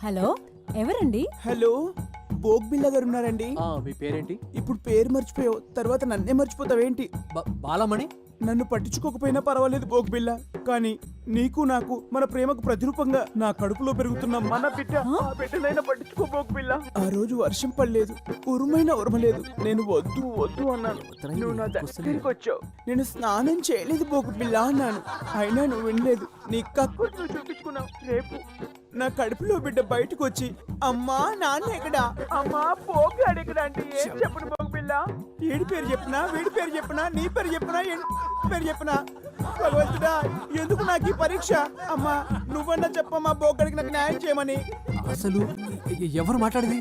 Hello, ఎవరండి? Hello, బోగ్ బిల్ల గారు ఉన్నారండి? మీ పేరేంటి? ఇప్పుడు పేరు మర్చిపోయావు, తర్వాత నన్నే మర్చిపోతావేంటి? బాలమణి. నన్ను పట్టించుకోకపోయినా పర్వాలేదు బోగ్ బిల్ల, కానీ నీకు నాకు మన ప్రేమకు ప్రతిరూపంగా నా కడుపులో పెరుగుతున్న మన బిడ్డనైనా పట్టించుకో బోగ్ బిల్ల. ఆ రోజు వర్షం పడలేదు, ఉరుమైనా ఉరమలేదు, నేను వద్దు వద్దు అన్నాను, నువ్వు నా దగ్గరికి వచ్చావు. నేను స్నానం చేయలేదు బోగ్ బిల్ల అన్నాను, అయినా నువ్వు వినలేదు. నీ కక్కు నువ్వు చూపించుకున్నావు. రేపు నా కడుపులో బిడ్డ బయటకు వచ్చి అమ్మా నాన్న ఎక్కడా, అమ్మా పోగాడు ఎక్కడా అంటే ఏం చెప్పను బోగ్ బిల్ల? ఏడి పేరు చెప్పినా, వీడి పేరు చెప్పినా, నీ పేరు చెప్పినా, పేరు చెప్పినా, భగవంతుడా ఎందుకు నాకు ఈ పరీక్ష? అమ్మా నువ్వన్నా చెప్పమ్మా, బోగ్గడికి నాకు న్యాయం చేయమని. అసలు ఎవరు మాట్లాడేది?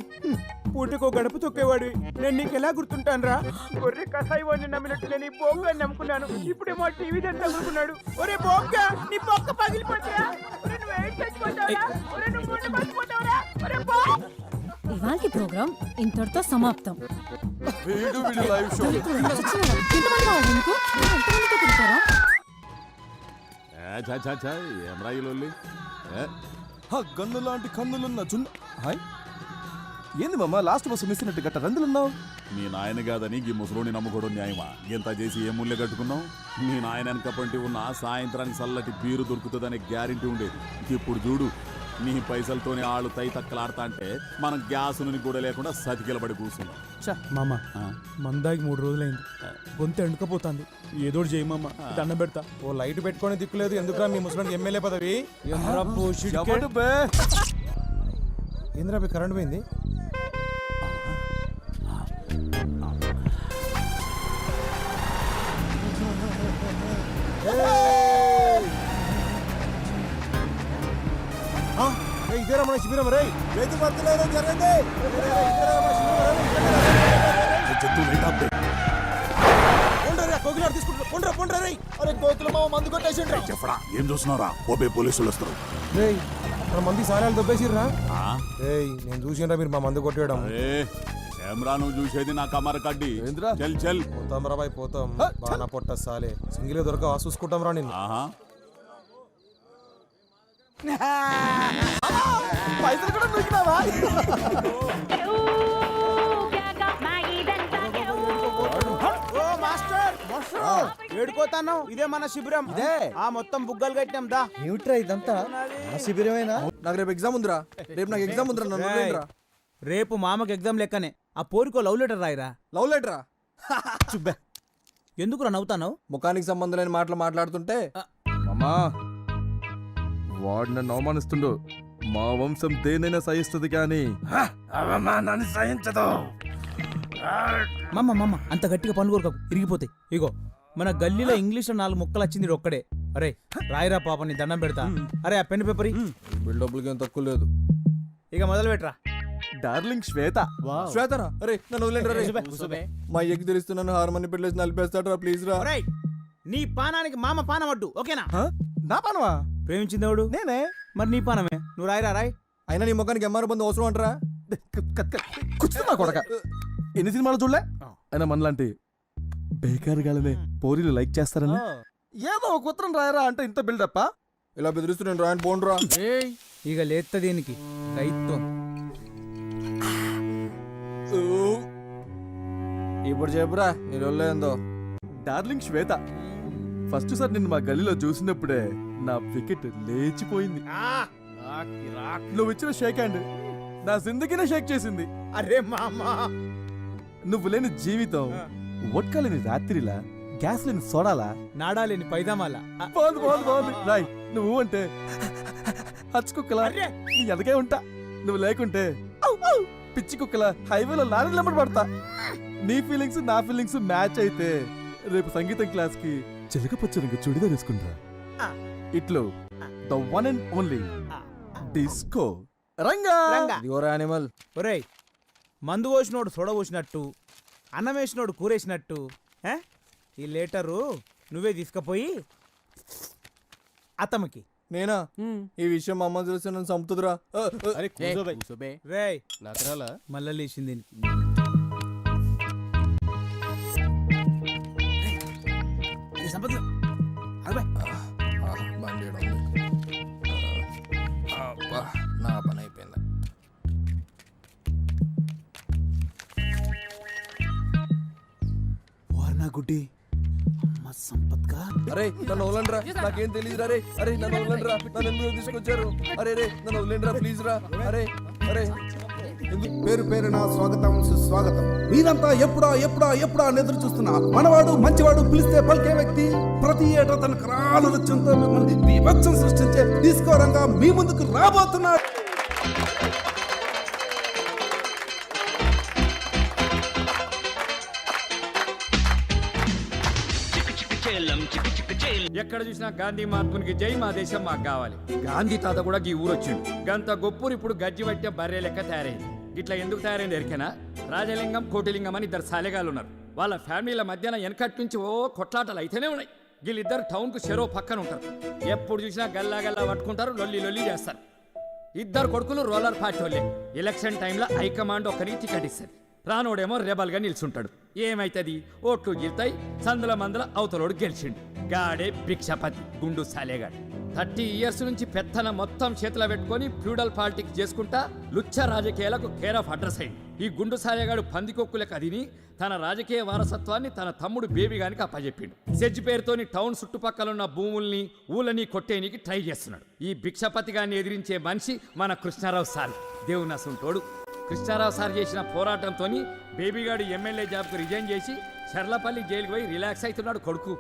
పూటకో గడప తొక్కేవాడు నేను నీకు ఎలా గుర్తుంటానురా? గొర్రె కసాయి వాడిని నమ్మినట్టు నేను ఈ బోగ్గాన్ని నమ్ముకున్నాను, ఇప్పుడేమో టీవీ దాన్ని తగులుకున్నాడు. ఒరే బోగ్గా, నీ బొక్క పగిలిపోతురా, నువ్వు ఏం చచ్చిపోతావురా, నువ్వు ముందు పడిపోతావురా, ఒరే బోగ్. ఇవాల్టి ప్రోగ్రాం ఇంతటితో సమాప్తం. గన్ను లాంటి కన్నులున్న చున్న. హాయ్, ఏంది మామ లాస్ట్ బస్సు మిస్ అయినట్టు గట్ట రందులున్నావు? నీ నాయన కాదని ఈ ముసలోని నమ్ముకోవడం న్యాయమా? ఎంత చేసి ఏ ముళ్ళే కట్టుకున్నావు? నీ నాయన వెనక పంటి ఉన్న సాయంత్రానికి చల్లటి బీరు దొరుకుతుందనే గ్యారెంటీ ఉండేది. ఇప్పుడు చూడు, నీ పైసలతోనే ఆళ్ళు తై తక్కలాడతా అంటే మనం గ్యాస్ ని కూడా లేకుండా సతికిలబడి కూర్చున్నాం. మామ మందాకి 3 రోజులైంది, గొంతు ఎండుకపోతుంది, ఏదోటి చేయి మామ, దండం పెడతా. ఓ లైట్ పెట్టుకొని దిక్కులేదు, ఎందుకురా మీ ముసలానికి ఎమ్మెల్యే పదవి? ఏంద్రా కరెంట్ పోయింది? ఇదేరా మన శిబిరం రే, రైతు భర్తలేదో జరిగింది. ఏం చూస్తున్నారా? ఓపే పోలీసులు వస్తారు. మన మంది సారాలు దొబ్బేసిర్రా? నేను చూసినరా మీరు మా మందు కొట్టేయడం. కెమెరా నువ్వు చూసేది నా కమర కడ్డి. చల్ చల్ పోతాం రా బాయ్, పోతాం. బాగా పొట్ట సాలే సింగిల్ దొరక చూసుకుంటాం రా నేను. పైసలు కూడా దొరికినావా? ఏడుకోతాను, ఇదే మన శిబిరం. ఇదే ఆ మొత్తం బుగ్గలు కట్టినాం దా. ఏమిట్రా ఇదంతా? ఆ శిబిరమేనా? నాకు రేపు ఎగ్జామ్ ఉందిరా, నాకు ఎగ్జామ్ ఉందిరా. నన్ను వదిలేయండిరా. రేపు మామకి ఎగ్జామ్ లెక్కనే ఆ పోరుకో లవ్ లెటర్ రాయిరా. లవ్ లెటరా? చుబ్బే, ఎందుకురా నవ్వుతాను? ముఖానికి సంబంధం లేని మాటలు మాట్లాడుతుంటే. అమ్మా వాడు నన్ను అవమానిస్తుండు. మా వంశం దేనైనా సహిస్తుంది కానీ అవమానాన్ని సహించదు. మమ్మ అంత గట్టిగా పనుకోరుకోకు, ఇరిగిపోతాయి. ఇగో మన గల్లీలో ఇంగ్లీష్ లో 4 ముక్కలు వచ్చింది ఒక్కడే. అరే రాయిరా పాప, నీ దండం పెడతా. అరే ఆ పెన్ పేపర్ బిల్డప్లకి ఏం తక్కువ లేదు. ఇక మొదలు పెట్టరా. డార్లింగ్ శ్వేత. శ్వేతరా? అరే నన్ను వదిలేండి. మా ఎగ్ తెలుస్తున్నాను, హార్మోని పెట్టలేసి నలిపేస్తాడు. ప్లీజ్ రా. నీ పానానికి మామ పానం అడ్డు, ఓకేనా? నా పానమా? ప్రేమించిందేవాడు నేనే. మరి నీ పానమే, నువ్వు రాయిరా రాయ్. అయినా నీ ముఖానికి ఎంఆర్ బంధు అవసరం అంటారా? కూర్చున్నా కొడక. ఎన్ని సినిమాలు చూడలే? అయినా మనలాంటి బేకారుగాలనే పోరీలు లైక్ చేస్తారని ఏదో ఒక ఉత్తరం రాయరా అంటే ఇంత బిల్డప్ప. ఇలా బెదిరిస్తున్నాను, రాయని పోండ్రా. ఇక లేత దీనికి రైతం. ఇప్పుడు చెప్పురా నీ ఏందో. డార్లింగ్ శ్వేత, ఫస్ట్ సార్ నిన్ను మా గల్లీలో చూసినప్పుడే నా వికెట్ లేచిపోయింది. నువ్వు ఇచ్చిన షేక్ హ్యాండ్ నా జిందగీనే షేక్ చేసింది. అరే మామా, నువ్వు లేని జీవితం, వడ్కా లేని రాత్రిలా, గ్యాస్ లేని సోడాలా, నాడాలేని పైదామాల. బాగుంది రాయ్. నువ్వు అంటే హచ్చుకుక్కలా నీ ఎదగే ఉంటా. నువ్వు లేకుంటే పిచ్చి కుక్కల హైవేలో లారీలు నెంబర్ పడతా. నీ ఫీలింగ్స్ నా ఫీలింగ్స్ మ్యాచ్ అయితే రేపు సంగీతం క్లాస్ కి చిలకపచ్చ చుడిదార్ వేసుకుంటా. ఇట్లు the one and only disco Ranga. Animal. ఒరేయ్, మందు పోసినోడు సొడ పోసినట్టు, అన్నం వేసినోడు కూరేసినట్టు ఈ లెటరు నువ్వే తీసుకుపోయి అతనికి. నేనా? ఈ విషయం మా అమ్మ తెలిసి నన్ను చంపుతుందిరా. రేయ్ మళ్ళా లేచింది. నా పని అయిపోయింది. గుడ్డి అమ్మ సంపత్గా అరే నన్ను వదలండిరా, నాకేం తెలియదురా. రే అరే నన్ను వదలండిరా, నన్ను ఎందుకు తీసుకొచ్చారు? అరే రే నన్ను వదిలేండిరా ప్లీజ్ రా. అరే అరే పేరు పేరున స్వాగతం సుస్వాగతం. మీరంతా ఎప్పుడా ఎప్పుడా ఎప్పుడా అని ఎదురు చూస్తున్నా మనవాడు మంచివాడు పిలిస్తే పలికే వ్యక్తి ప్రతి ఏటా తన కరాల నృత్యంతో మిమ్మల్ని బీభత్సం సృష్టించే డిస్కో రంగా మీ ముందుకు రాబోతున్నాడు. ఎక్కడ చూసినా గాంధీ మహాత్మునికి జై, మా దేశం మాకు కావాలి. గాంధీ తాత కూడా ఈ ఊరొచ్చిండు. గంత గొప్పూరు ఇప్పుడు గజ్జి పట్టే బర్రె లెక్క తయారైంది. ఇట్లా ఎందుకు తయారైంది ఎరికేనా? రాజలింగం కోటిలింగం అని ఇద్దరు సాలెగాలు ఉన్నారు. వాళ్ళ ఫ్యామిలీల మధ్యన వెనకటి నుంచి కొట్లాటలు అయితేనే ఉన్నాయి. వీళ్ళిద్దరు టౌన్ కు చెరో పక్కన ఉంటారు. ఎప్పుడు చూసినా గల్లా గల్లా పట్టుకుంటారు, లొల్లి లొల్లి చేస్తారు. ఇద్దరు కొడుకులు రోలర్ పార్టీ వాళ్ళే. ఎలక్షన్ టైంలో హైకమాండ్ ఒక్కరికి టికెట్ ఇస్తుంది. రానోడేమో రెబల్గా నిల్చుంటాడు. ఏమైతుంది? ఓట్లు గిల్తాయి, సందుల మందుల అవతలోడు గెలిచిండు. గాడే భిక్షపతి గుండు సాలేగాడు. 30 years నుంచి పెత్తన మొత్తం చేతిలో పెట్టుకొని ఫ్యూడల్ పాలిటిక్స్ చేసుకుంటా లుచ్చ రాజకీయాలకు కేర్ ఆఫ్ అడ్రస్ అయింది. ఈ గుండు సాలేగాడు పందికొక్కులకు అదిని తన రాజకీయ వారసత్వాన్ని తన తమ్ముడు బేబీ గానికి అప్పచెప్పిండు. సెజ్ పేరుతోని టౌన్ చుట్టుపక్కల ఉన్న భూముల్ని ఊళ్ళని కొట్టేనికి ట్రై చేస్తున్నాడు. ఈ భిక్షపతి గారిని ఎదిరించే మనిషి మన కృష్ణారావు సార్. దేవునసుంటోడు. కృష్ణారావు సార్ చేసిన పోరాటంతో బేబీగాడు ఎమ్మెల్యే జాబ్కు రిజైన్ చేసి చర్లపల్లి జైలుకు పోయి రిలాక్స్ అవుతున్నాడు కొడుకు.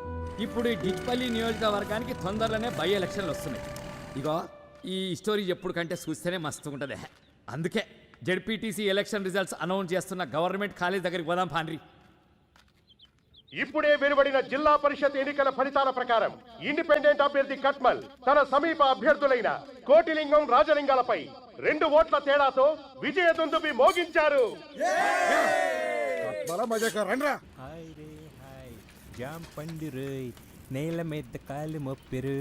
ఇప్పుడు ఈ డిగ్పల్లి నియోజకవర్గానికి తొందరలోనే బై ఎలక్షన్లు వస్తున్నాయి. ఇగో ఈ స్టోరీ ఎప్పుడు కంటే చూస్తేనే మస్తుకుంటుంది. అందుకే జెడ్పీటీసీ ఎలక్షన్ రిజల్ట్స్ అనౌన్స్ చేస్తున్న గవర్నమెంట్ కాలేజ్ దగ్గరికి పోదాం పాండ్రి. ఇప్పుడే వెలువడిన జిల్లా పరిషత్ ఎన్నికల ఫలితాల ప్రకారం ఇండిపెండెంట్ అభ్యర్థి కట్మల్ తన సమీప అభ్యర్థులైన కోటిలింగం, రాజలింగాలపై 2 ఓట్ల తేడాతో విజయ దుందుబి మోగించారు. జామ్ పండురు నేల మీద కాలు మొప్పిరు.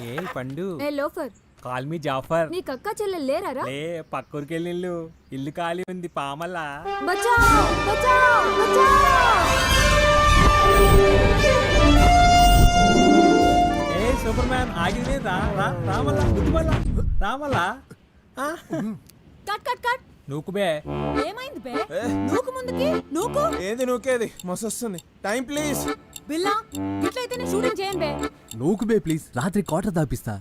ఏ పండు ఏ లోఫర్, కాల్ మీ జాఫర్. నీ కక్క చెల్లెలు లేరారా? లే పక్కూరికి వెళ్ళి ఇల్లు ఖాళీ ఉంది పామల్లా. బచావ్ బచావ్ బచావ్. ఏ సూపర్ మ్యాన్ ఆగింది రా రా రామల్లా గుడ్మల్లా రామల్లా. Cut cut cut. నూకు బే. ఏమైంది బే? నూకు ముందుకి నూకు. ఏది నూకేది మస్తొస్తుంది. Time please. బిల్లా ఇట్లయితేనే షూటింగ్ చేయండి బే. నూకు బే ప్లీజ్, రాత్రి క్వార్టర్ దాపిస్తా.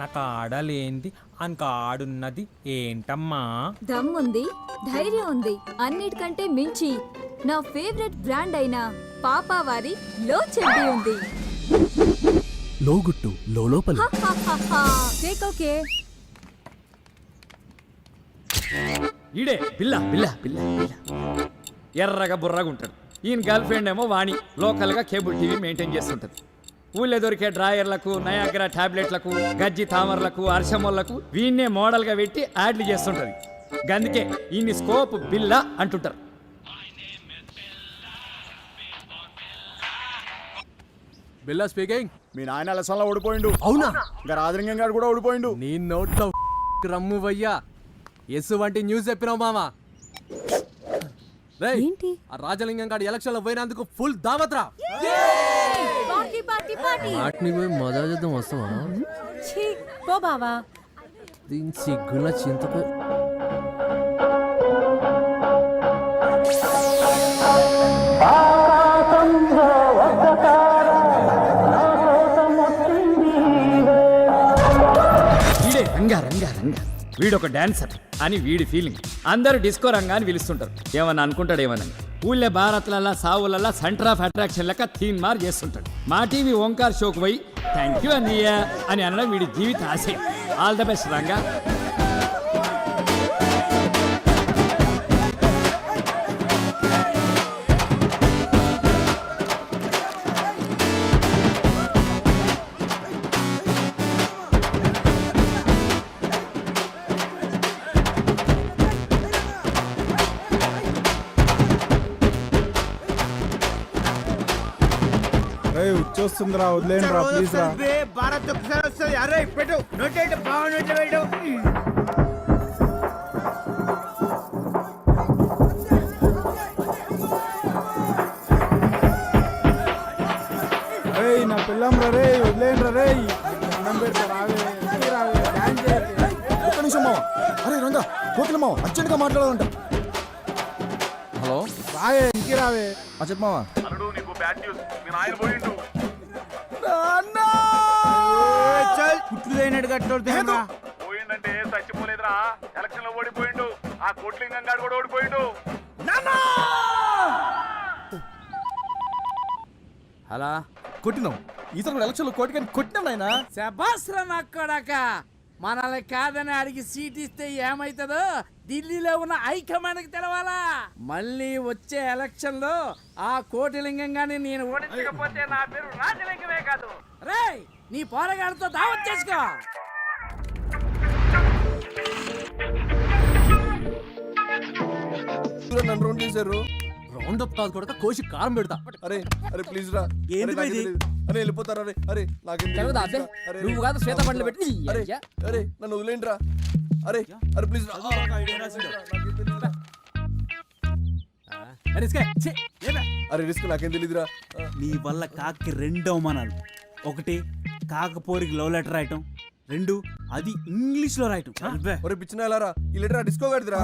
నాకు ఆడలేంది అంక ఆడున్నది ఏంటమ్మా? దమ్ముంది, ధైర్యం ఉంది. అన్నిటికంటే మించి నా ఫేవరెట్ బ్రాండ్ అయిన పాపావారి లో చెడ్డీ ఉంది. లోగుట్టు లోపల. Take okay. ఈడే బిల్లా బిల్లా బిల్లా బిల్లా. ఎర్రగా బుర్రగా ఉంటాడు. ఈయన గర్ల్ ఫ్రెండ్ ఏమో వాణి లోకల్గా కేబుల్ టీవీ మెయింటైన్ చేస్తుంటది. ఊళ్ళో దొరికే డ్రాయర్లకు, నయాగ్రా టాబ్లెట్లకు, గజ్జి తామర్లకు, అర్షమోళ్లకు వీన్నే మోడల్గా పెట్టి యాడ్లు చేస్తుంటది. గందుకే ఈయన్ని స్కోప్ బిల్లా అంటుంటారు. బిల్లా స్పీకింగ్. మీ నాయన అలసంలో ఓడిపోయిండు. అవునా? ఇంకా రాజలింగం గారు కూడా ఓడిపోయిండు. నీ నోట్లో రమ్ము వయ్యా. ఎస్ వంటి న్యూస్ చెప్పినావు మామా. రేయ్, ఏంటి? ఆ రాజలింగం గారు ఎలక్షన్ లో పోయినందుకు ఫుల్ దావత్రా. Party party party. వాటిని పోయి మజా చేద్దాం వస్తావా? ఛీ పో బావా. దీని సిగ్గుల చింతకు. వీడే రంగా రంగా రంగా. వీడొక డాన్సర్ అని వీడి ఫీలింగ్. అందరూ డిస్కో రంగా అని పిలుస్తుంటారు. ఏమన్నా అనుకుంటాడు ఏమన్నా. ఊళ్ళే భారత్లల్లా సావులల్లా సెంటర్ ఆఫ్ అట్రాక్షన్ లెక్క తీన్ మార్ చేస్తుంటాడు. మా టీవీ ఓంకార్ షోకు పోయి థ్యాంక్ యూ అన్నయ్య అని అనడం వీడి జీవిత ఆశయం. All the best Ranga. వచ్చేస్తుందిరా, వదిలేండి రా ప్లీజ్ రా. భారత్ ఒకసారి వస్తుంది. అరే పెట్టు నోటేట బాగున్నట్టు పెట్టు. నా పిల్ల వెళ్దాం రే, వదిలేయండి రే. దండం పెడతా, రావే, ఇంటికి రావే, డాన్స్ చేయకే. ఒక్క నిమిషం మామ. అరే రంగా కోకిల మామ అర్జెంట్గా మాట్లాడాలంట. హలో రావే, ఇంటికి రావే. చెప్పు మామ. కుట్లు అయినట్టు కట్టోడుతున్నా. పోయిందంటే చచ్చిపోలేదురా, ఎలక్షన్ లో ఓడిపోయిండు. ఆ కోట్లింగం గాడు కూడా ఓడిపోయిండు. అలా కొట్టినాం ఈసారి కూడా ఎలక్షన్ లో కోటి కానీ కొట్టినాం నాయనా. శబాస్రా నక్కడాక మనల్ని కాదని అడిగి సీట్ ఇస్తే ఏమైతుందో ఢిల్లీలో ఉన్న హైకమాండ్కి తెలవాలా. మళ్ళీ వచ్చే ఎలక్షన్ లో ఆ కోటిలింగం గాని నేను ఓడించకపోతే నా పేరు రాజలింగమే కాదు. రేయ్ నీ పోరగాడితో దావత్ చేసుకో. నన్ను రౌండ్ చేశారు. రౌండ్ అప్ కాదు కొడక, కోసి కారం పెడతా. అరే అరే ప్లీజ్ రా. ఏంది అరే, ఇది? అరే వెళ్ళిపోతారా. అరే అరే నాకేం జరగదా తెలియదు. అబ్బే? అరే, నువ్వు కాదు శ్వేత బండ్లు పెట్టి నీ అరే అయ్యా. అరే నన్ను వదిలేండి రా. అరే అరే ప్లీజ్ రా. అరే రిస్క్ నాకేం తెలియదురా. నీ వల్ల కాకి 2 అవమానాలు. ఒకటి కాకపోరికి లవ్ లెటర్ రాయటం, 2 అది ఇంగ్లీష్ లో రాయటం. ఒరే పిచ్చిన వెళ్ళారా, ఈ లెటర్ డిస్కో గాడిదిరా.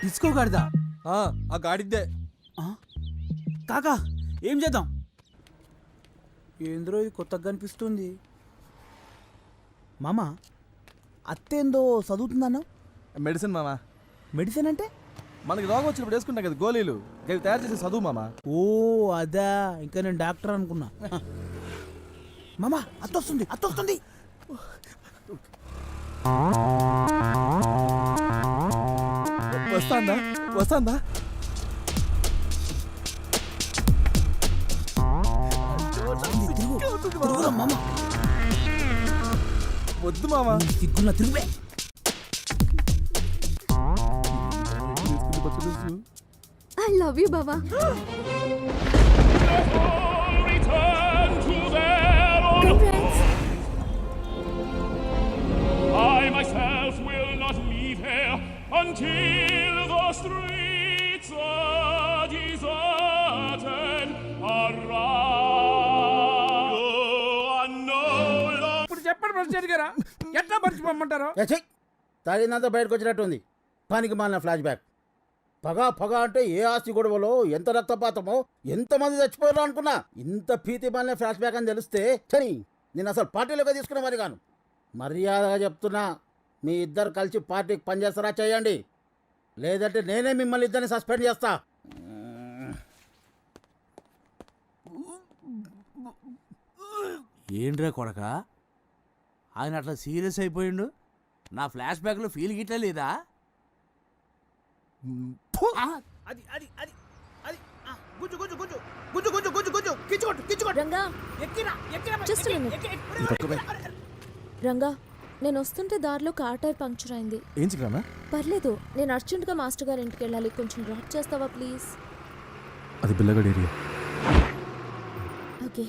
డిస్కో గాడిదా? ఆ గాడిద్దే. కాకా ఏం చేద్దాం? ఏంద్రో ఇది కొత్తగా కనిపిస్తుంది. మామ అత్తేందో చదువుతుందన్నా? మెడిసిన్ మామా. మెడిసిన్ అంటే? మనకి రోగం వచ్చినప్పుడు వేసుకుంటాం కదా గోళీలు, అవి తయారు చేసే చదువు మామా. ఓ అదా, ఇంకా నేను డాక్టర్ అనుకున్నా. మామ అత్తొస్తుంది, అత్తొస్తుంది. వస్తాందా వస్తాందా? మామ వద్దు మామా. సిగ్గున్న తిరుగే. ఐ లవ్ యూ బావా. Congrats. I myself will not leave here until the streets are deserted. ఇప్పుడు చెప్పండి ప్రెసిడెంట్ గారా, ఎట్లా మర్చిపోమంటారు? తాగినంత బయటకు వచ్చినట్టు ఉంది. పనికి మాలిన ఫ్లాష్ బ్యాక్. పగ అంటే ఏ ఆస్తి గొడవలో ఎంత రక్తపాతమో ఎంతమంది చచ్చిపోయారో అనుకున్నా. ఇంత భీతి మాలిన ఫ్లాష్ బ్యాక్ అని తెలిస్తే సరే నేను అసలు పార్టీలోకి తీసుకున్న మరి కాను. మర్యాదగా చెప్తున్నా, మీ ఇద్దరు కలిసి పార్టీకి పనిచేస్తారా చేయండి, లేదంటే నేనే మిమ్మల్ని ఇద్దరిని సస్పెండ్ చేస్తా. ఏంట్రా కొడక, ఆయన అట్లా సీరియస్ అయిపోయిండు? నా ఫ్లాష్ బ్యాక్ లో ఫీల్ గిట్లా లేదా? అది అది అది అది గుజ్జు గుజ్జు గుజ్జు గుజ్జు గుజ్జు గుజ్జు గుజ్జు కిచ్చుకోట్టు కిచ్చుకోట్టు. Ranga ఎక్కిరా ఎక్కిరా Just a minute. Ranga నేను వస్తుంటే దారిలో కార్ టైర్ పంక్చర్ అయింది. ఏం చిక్రానా? పర్లేదు, నేను అర్జెంట్గా మాస్టర్ గారి ఇంటికి వెళ్ళాలి. కొంచెం డ్రాప్ చేస్తావా ప్లీజ్? అది బిల్లగడ్ ఏరియా. ఓకే.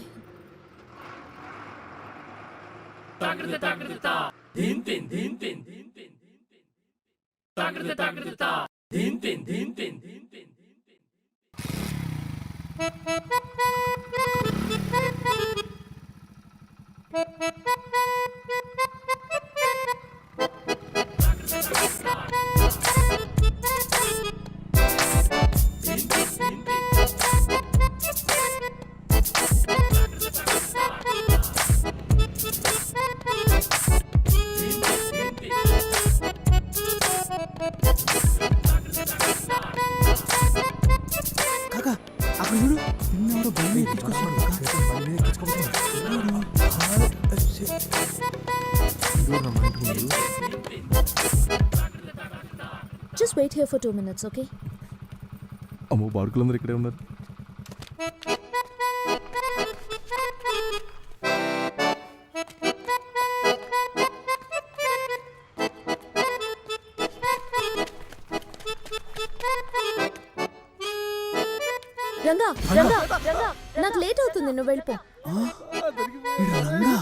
కాకా అక్కడ చూడు, నిన్నెవరో బండి ఎక్కించుకొస్తున్నాడు. Just wait here for 2 minutes, okay? అమ్మో బాడుకులందరూ ఇక్కడే ఉన్నారు. రంగా రంగా రంగా నాకు లేట్ అవుతుంది, నువ్వు వెళ్ళిపో. రంగా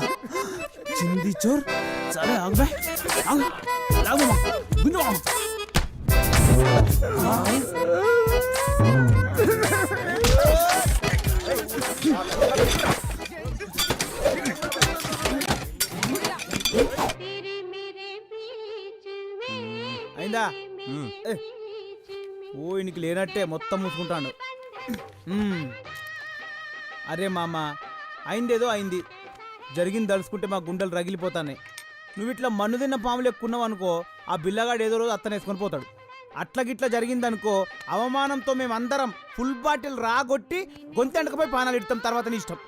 చింది చోర్. సరే ఆగు, ఆగు, ఆగు, గుంజు. అయిందా ఓ ఇనికి లేనట్టే మొత్తం మూసుకుంటాడు. అరే మామ, అయిందేదో అయింది, జరిగింది తలుచుకుంటే మా గుండెలు రగిలిపోతాయి. నువ్వు ఇట్లా మన్ను తిన్న పాములు ఎక్కున్నావు అనుకో, ఆ బిల్లగాడు ఏదో రోజు అత్తనే వేసుకొని పోతాడు. అట్లా గిట్లా జరిగిందనుకో, అవమానంతో మేమందరం ఫుల్ బాటిల్ రాగొట్టి గొంతెండకపోయి పానాలు ఇడతాం, తర్వాత నీ ఇష్టం.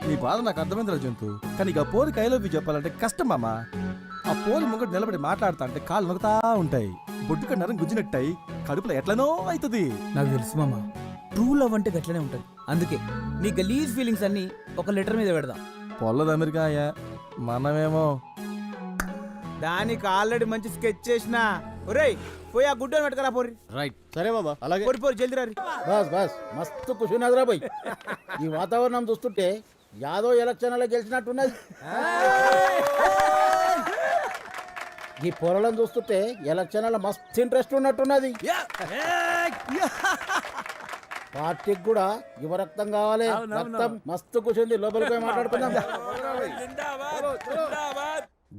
నీ బాధ నాకు అర్థమైందిరా జంతు, కానీ ఇక పోరి కైలోవి చెప్పాలంటే కష్టం మామ. ఆ పోరి ముంగడు నిలబడి మాట్లాడతా అంటే కాళ్ళు నొక్కుతా ఉంటాయి, బొడ్డుక నరం గుజ్జినట్టాయి, కడుపులో ఎట్లనో అవుతుంది. నాకు తెలుసు మామ, ట్రూ లవ్ అంటే గట్లనే ఉంటుంది. అందుకే నీ గలీజ్ ఫీలింగ్స్ అన్ని ఒక లెటర్ మీద పెడదాం. పొల్లది అమెరికాయ, మనమేమో దానికి ఆల్రెడీ మంచి స్కెచ్ చేసిన. ఒరేయ్ పోయి ఆ గుడ్డని పెట్టుకరా పోరి. రైట్. సరే బాబా, అలాగే. పోరి పోరి జల్దీ రారి. బస్ మస్తు కుషునదిరా పోయి. ఈ వాతావరణం చూస్తుంటే యాదవ్ ఎలక్షన్లో గెలిచినట్టున్నది. ఈ పొరలను చూస్తుంటే ఎలక్షన్లో మస్తు ఇంట్రెస్ట్ ఉన్నట్టున్నది. పార్టీకి కూడా యువ రక్తం కావాలి. రక్తం మస్తు కూర్చుంది, లోపలికి పోయి మాట్లాడుకుందాం.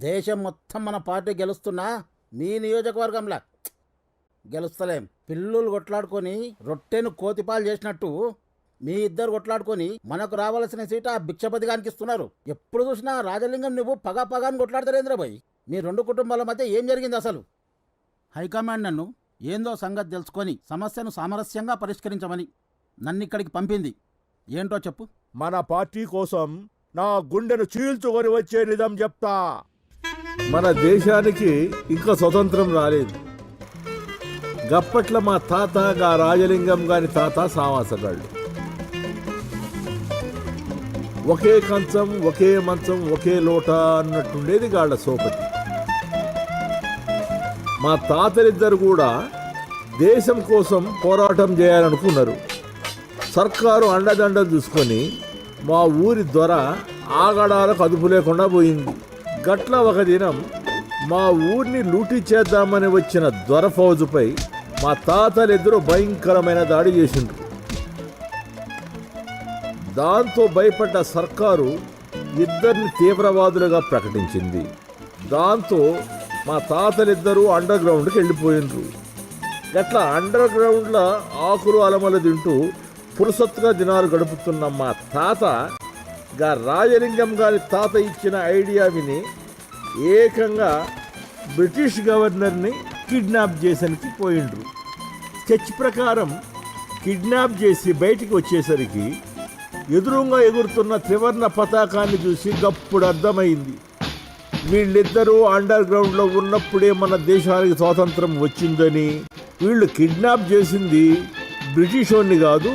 దేశం మొత్తం మన పార్టీ గెలుస్తున్నా మీ నియోజకవర్గంలా గెలుస్తలేం. పిల్లులు కొట్లాడుకొని రొట్టెను కోతిపాలు చేసినట్టు మీ ఇద్దరు కొట్లాడుకొని మనకు రావాల్సిన సీట ఆ భిక్షపతిగానికి ఇస్తున్నారు. ఎప్పుడు చూసినా రాజలింగం నువ్వు పగాని కొట్లాడతారేంద్ర భయ్. మీ రెండు కుటుంబాల మధ్య ఏం జరిగింది అసలు? హైకమాండ్ నన్ను ఏందో సంగతి తెలుసుకొని సమస్యను సామరస్యంగా పరిష్కరించమని నన్ను ఇక్కడికి పంపింది. ఏంటో చెప్పు. మన పార్టీ కోసం నా గుండెను చీల్చుకొని వచ్చే నిజం చెప్తా. మన దేశానికి ఇంకా స్వతంత్రం రాలేదు. గప్పట్ల మా తాత గా రాజలింగం గారి తాత సావాసగాళ్ళు. ఒకే కంచం, ఒకే మంచం, ఒకే లోట అన్నట్టుండేది గాళ్ళ సోపతి. మా తాతలిద్దరు కూడా దేశం కోసం పోరాటం చేయాలనుకున్నారు. సర్కారు అండదండలు చూసుకొని మా ఊరి దొర ఆగడాలకు అదుపు లేకుండా పోయింది. గట్ల ఒక దినం మా ఊరిని లూటీ చేద్దామని వచ్చిన దొర ఫౌజుపై మా తాతలిద్దరూ భయంకరమైన దాడి చేసిండ్రు. దాంతో భయపడ్డ సర్కారు ఇద్దరిని తీవ్రవాదులుగా ప్రకటించింది. దాంతో మా తాతలిద్దరూ అండర్ గ్రౌండ్కి వెళ్ళిపోయిండ్రు. గట్లా అండర్ గ్రౌండ్లో ఆకులు అలమలు తింటూ పురుసత్తుగా దినాలు గడుపుతున్న మా తాత గా రాజలింగం గారి తాత ఇచ్చిన ఐడియా విని ఏకంగా బ్రిటిష్ గవర్నర్ని కిడ్నాప్ చేసరికి పోయిండ్రు. స్కెచ్ ప్రకారం కిడ్నాప్ చేసి బయటికి వచ్చేసరికి ఎదురుగా ఎగురుతున్న త్రివర్ణ పతాకాన్ని చూసి గప్పుడు అర్థమైంది, వీళ్ళిద్దరూ అండర్ గ్రౌండ్లో ఉన్నప్పుడే మన దేశానికి స్వాతంత్రం వచ్చిందని. వీళ్ళు కిడ్నాప్ చేసింది బ్రిటిష్ వాడిని కాదు,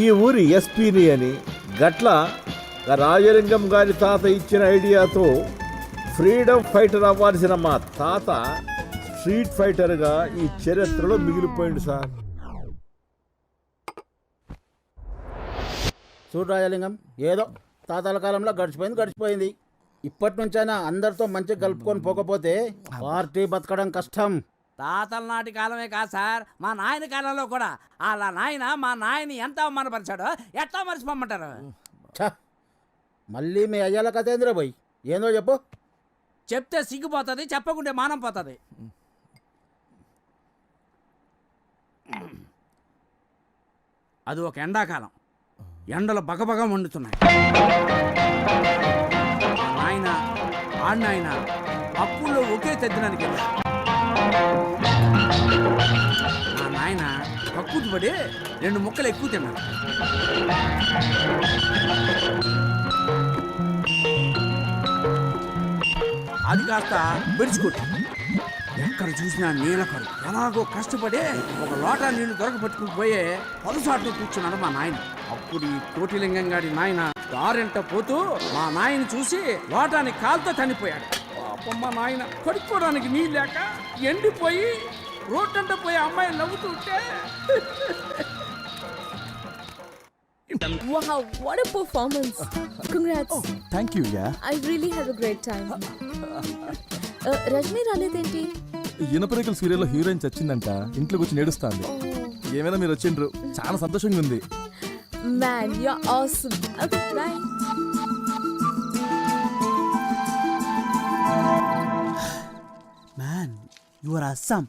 ఈ ఊరి ఎస్పీని అని. గట్ల రాజలింగం గారి తాత ఇచ్చిన ఐడియాతో ఫ్రీడమ్ ఫైటర్ అవ్వాల్సిన మా తాత స్ట్రీట్ ఫైటర్గా ఈ చరిత్రలో మిగిలిపోయింది సార్. చూడు రాజలింగం, ఏదో తాతల కాలంలో గడిచిపోయింది. ఇప్పటి నుంచైనా అందరితో మంచిగా కలుపుకొని పోకపోతే పార్టీ బతకడం కష్టం. తాతల నాటి కాలమే కాదు సార్, మా నాయన కాలంలో కూడా అలా నాయన మా నాయని ఎంత అవమానపరిచాడో ఎట్లా మర్చిపోమంటారు? మళ్ళీ మీ అయ్యాల కథేంద్ర పోయి ఏందో చెప్పు. చెప్తే సిగ్గుపోతుంది, చెప్పకుంటే మానం పోతుంది. అది ఒక ఎండాకాలం, ఎండలు బగబగ వండుతున్నాయి. నాయన ఆడినాయన అప్పుల్లో ఒకే తెద్దడానికి వెళ్ళారు. మా నాయన కక్కుతు పడి 2 ముక్కలు ఎక్కువ తిన్నాడు. అది కాస్త విడిచికొట్టు. ఎక్కడ చూసినా నీళ్ళకరు. ఎలాగో కష్టపడి ఒక లోటా నీళ్లు దొరకపట్టుకుని పోయే పలుసాట్లు కూర్చున్నాడు మా నాయన. అప్పుడు ఈ కోటిలింగం గారి నాయన దారెంట పోతూ మా నాయని చూసి లోటాని కాలుతో చనిపోయాడు. పాపం మా నాయన కడుక్కోవడానికి నీళ్ళు లేక ఎండిపోయి రోడ్డంట పోయి అమ్మాయి నవ్వుతుంటే. Wow, what a performance. Congrats. Thank you. Yeah, I really had a great time. Rajani రాలేదేంటి? ఇనపరేకుల సీరియల్లో హీరోయిన్ చచ్చిందంట, ఇంట్లోకి వచ్చి నేడుస్తాంది. ఏమైనా మీరు వచ్చిండ్రు, చాలా సంతోషంగా ఉంది. Man, you're awesome. Okay, bye. Man, your Assam.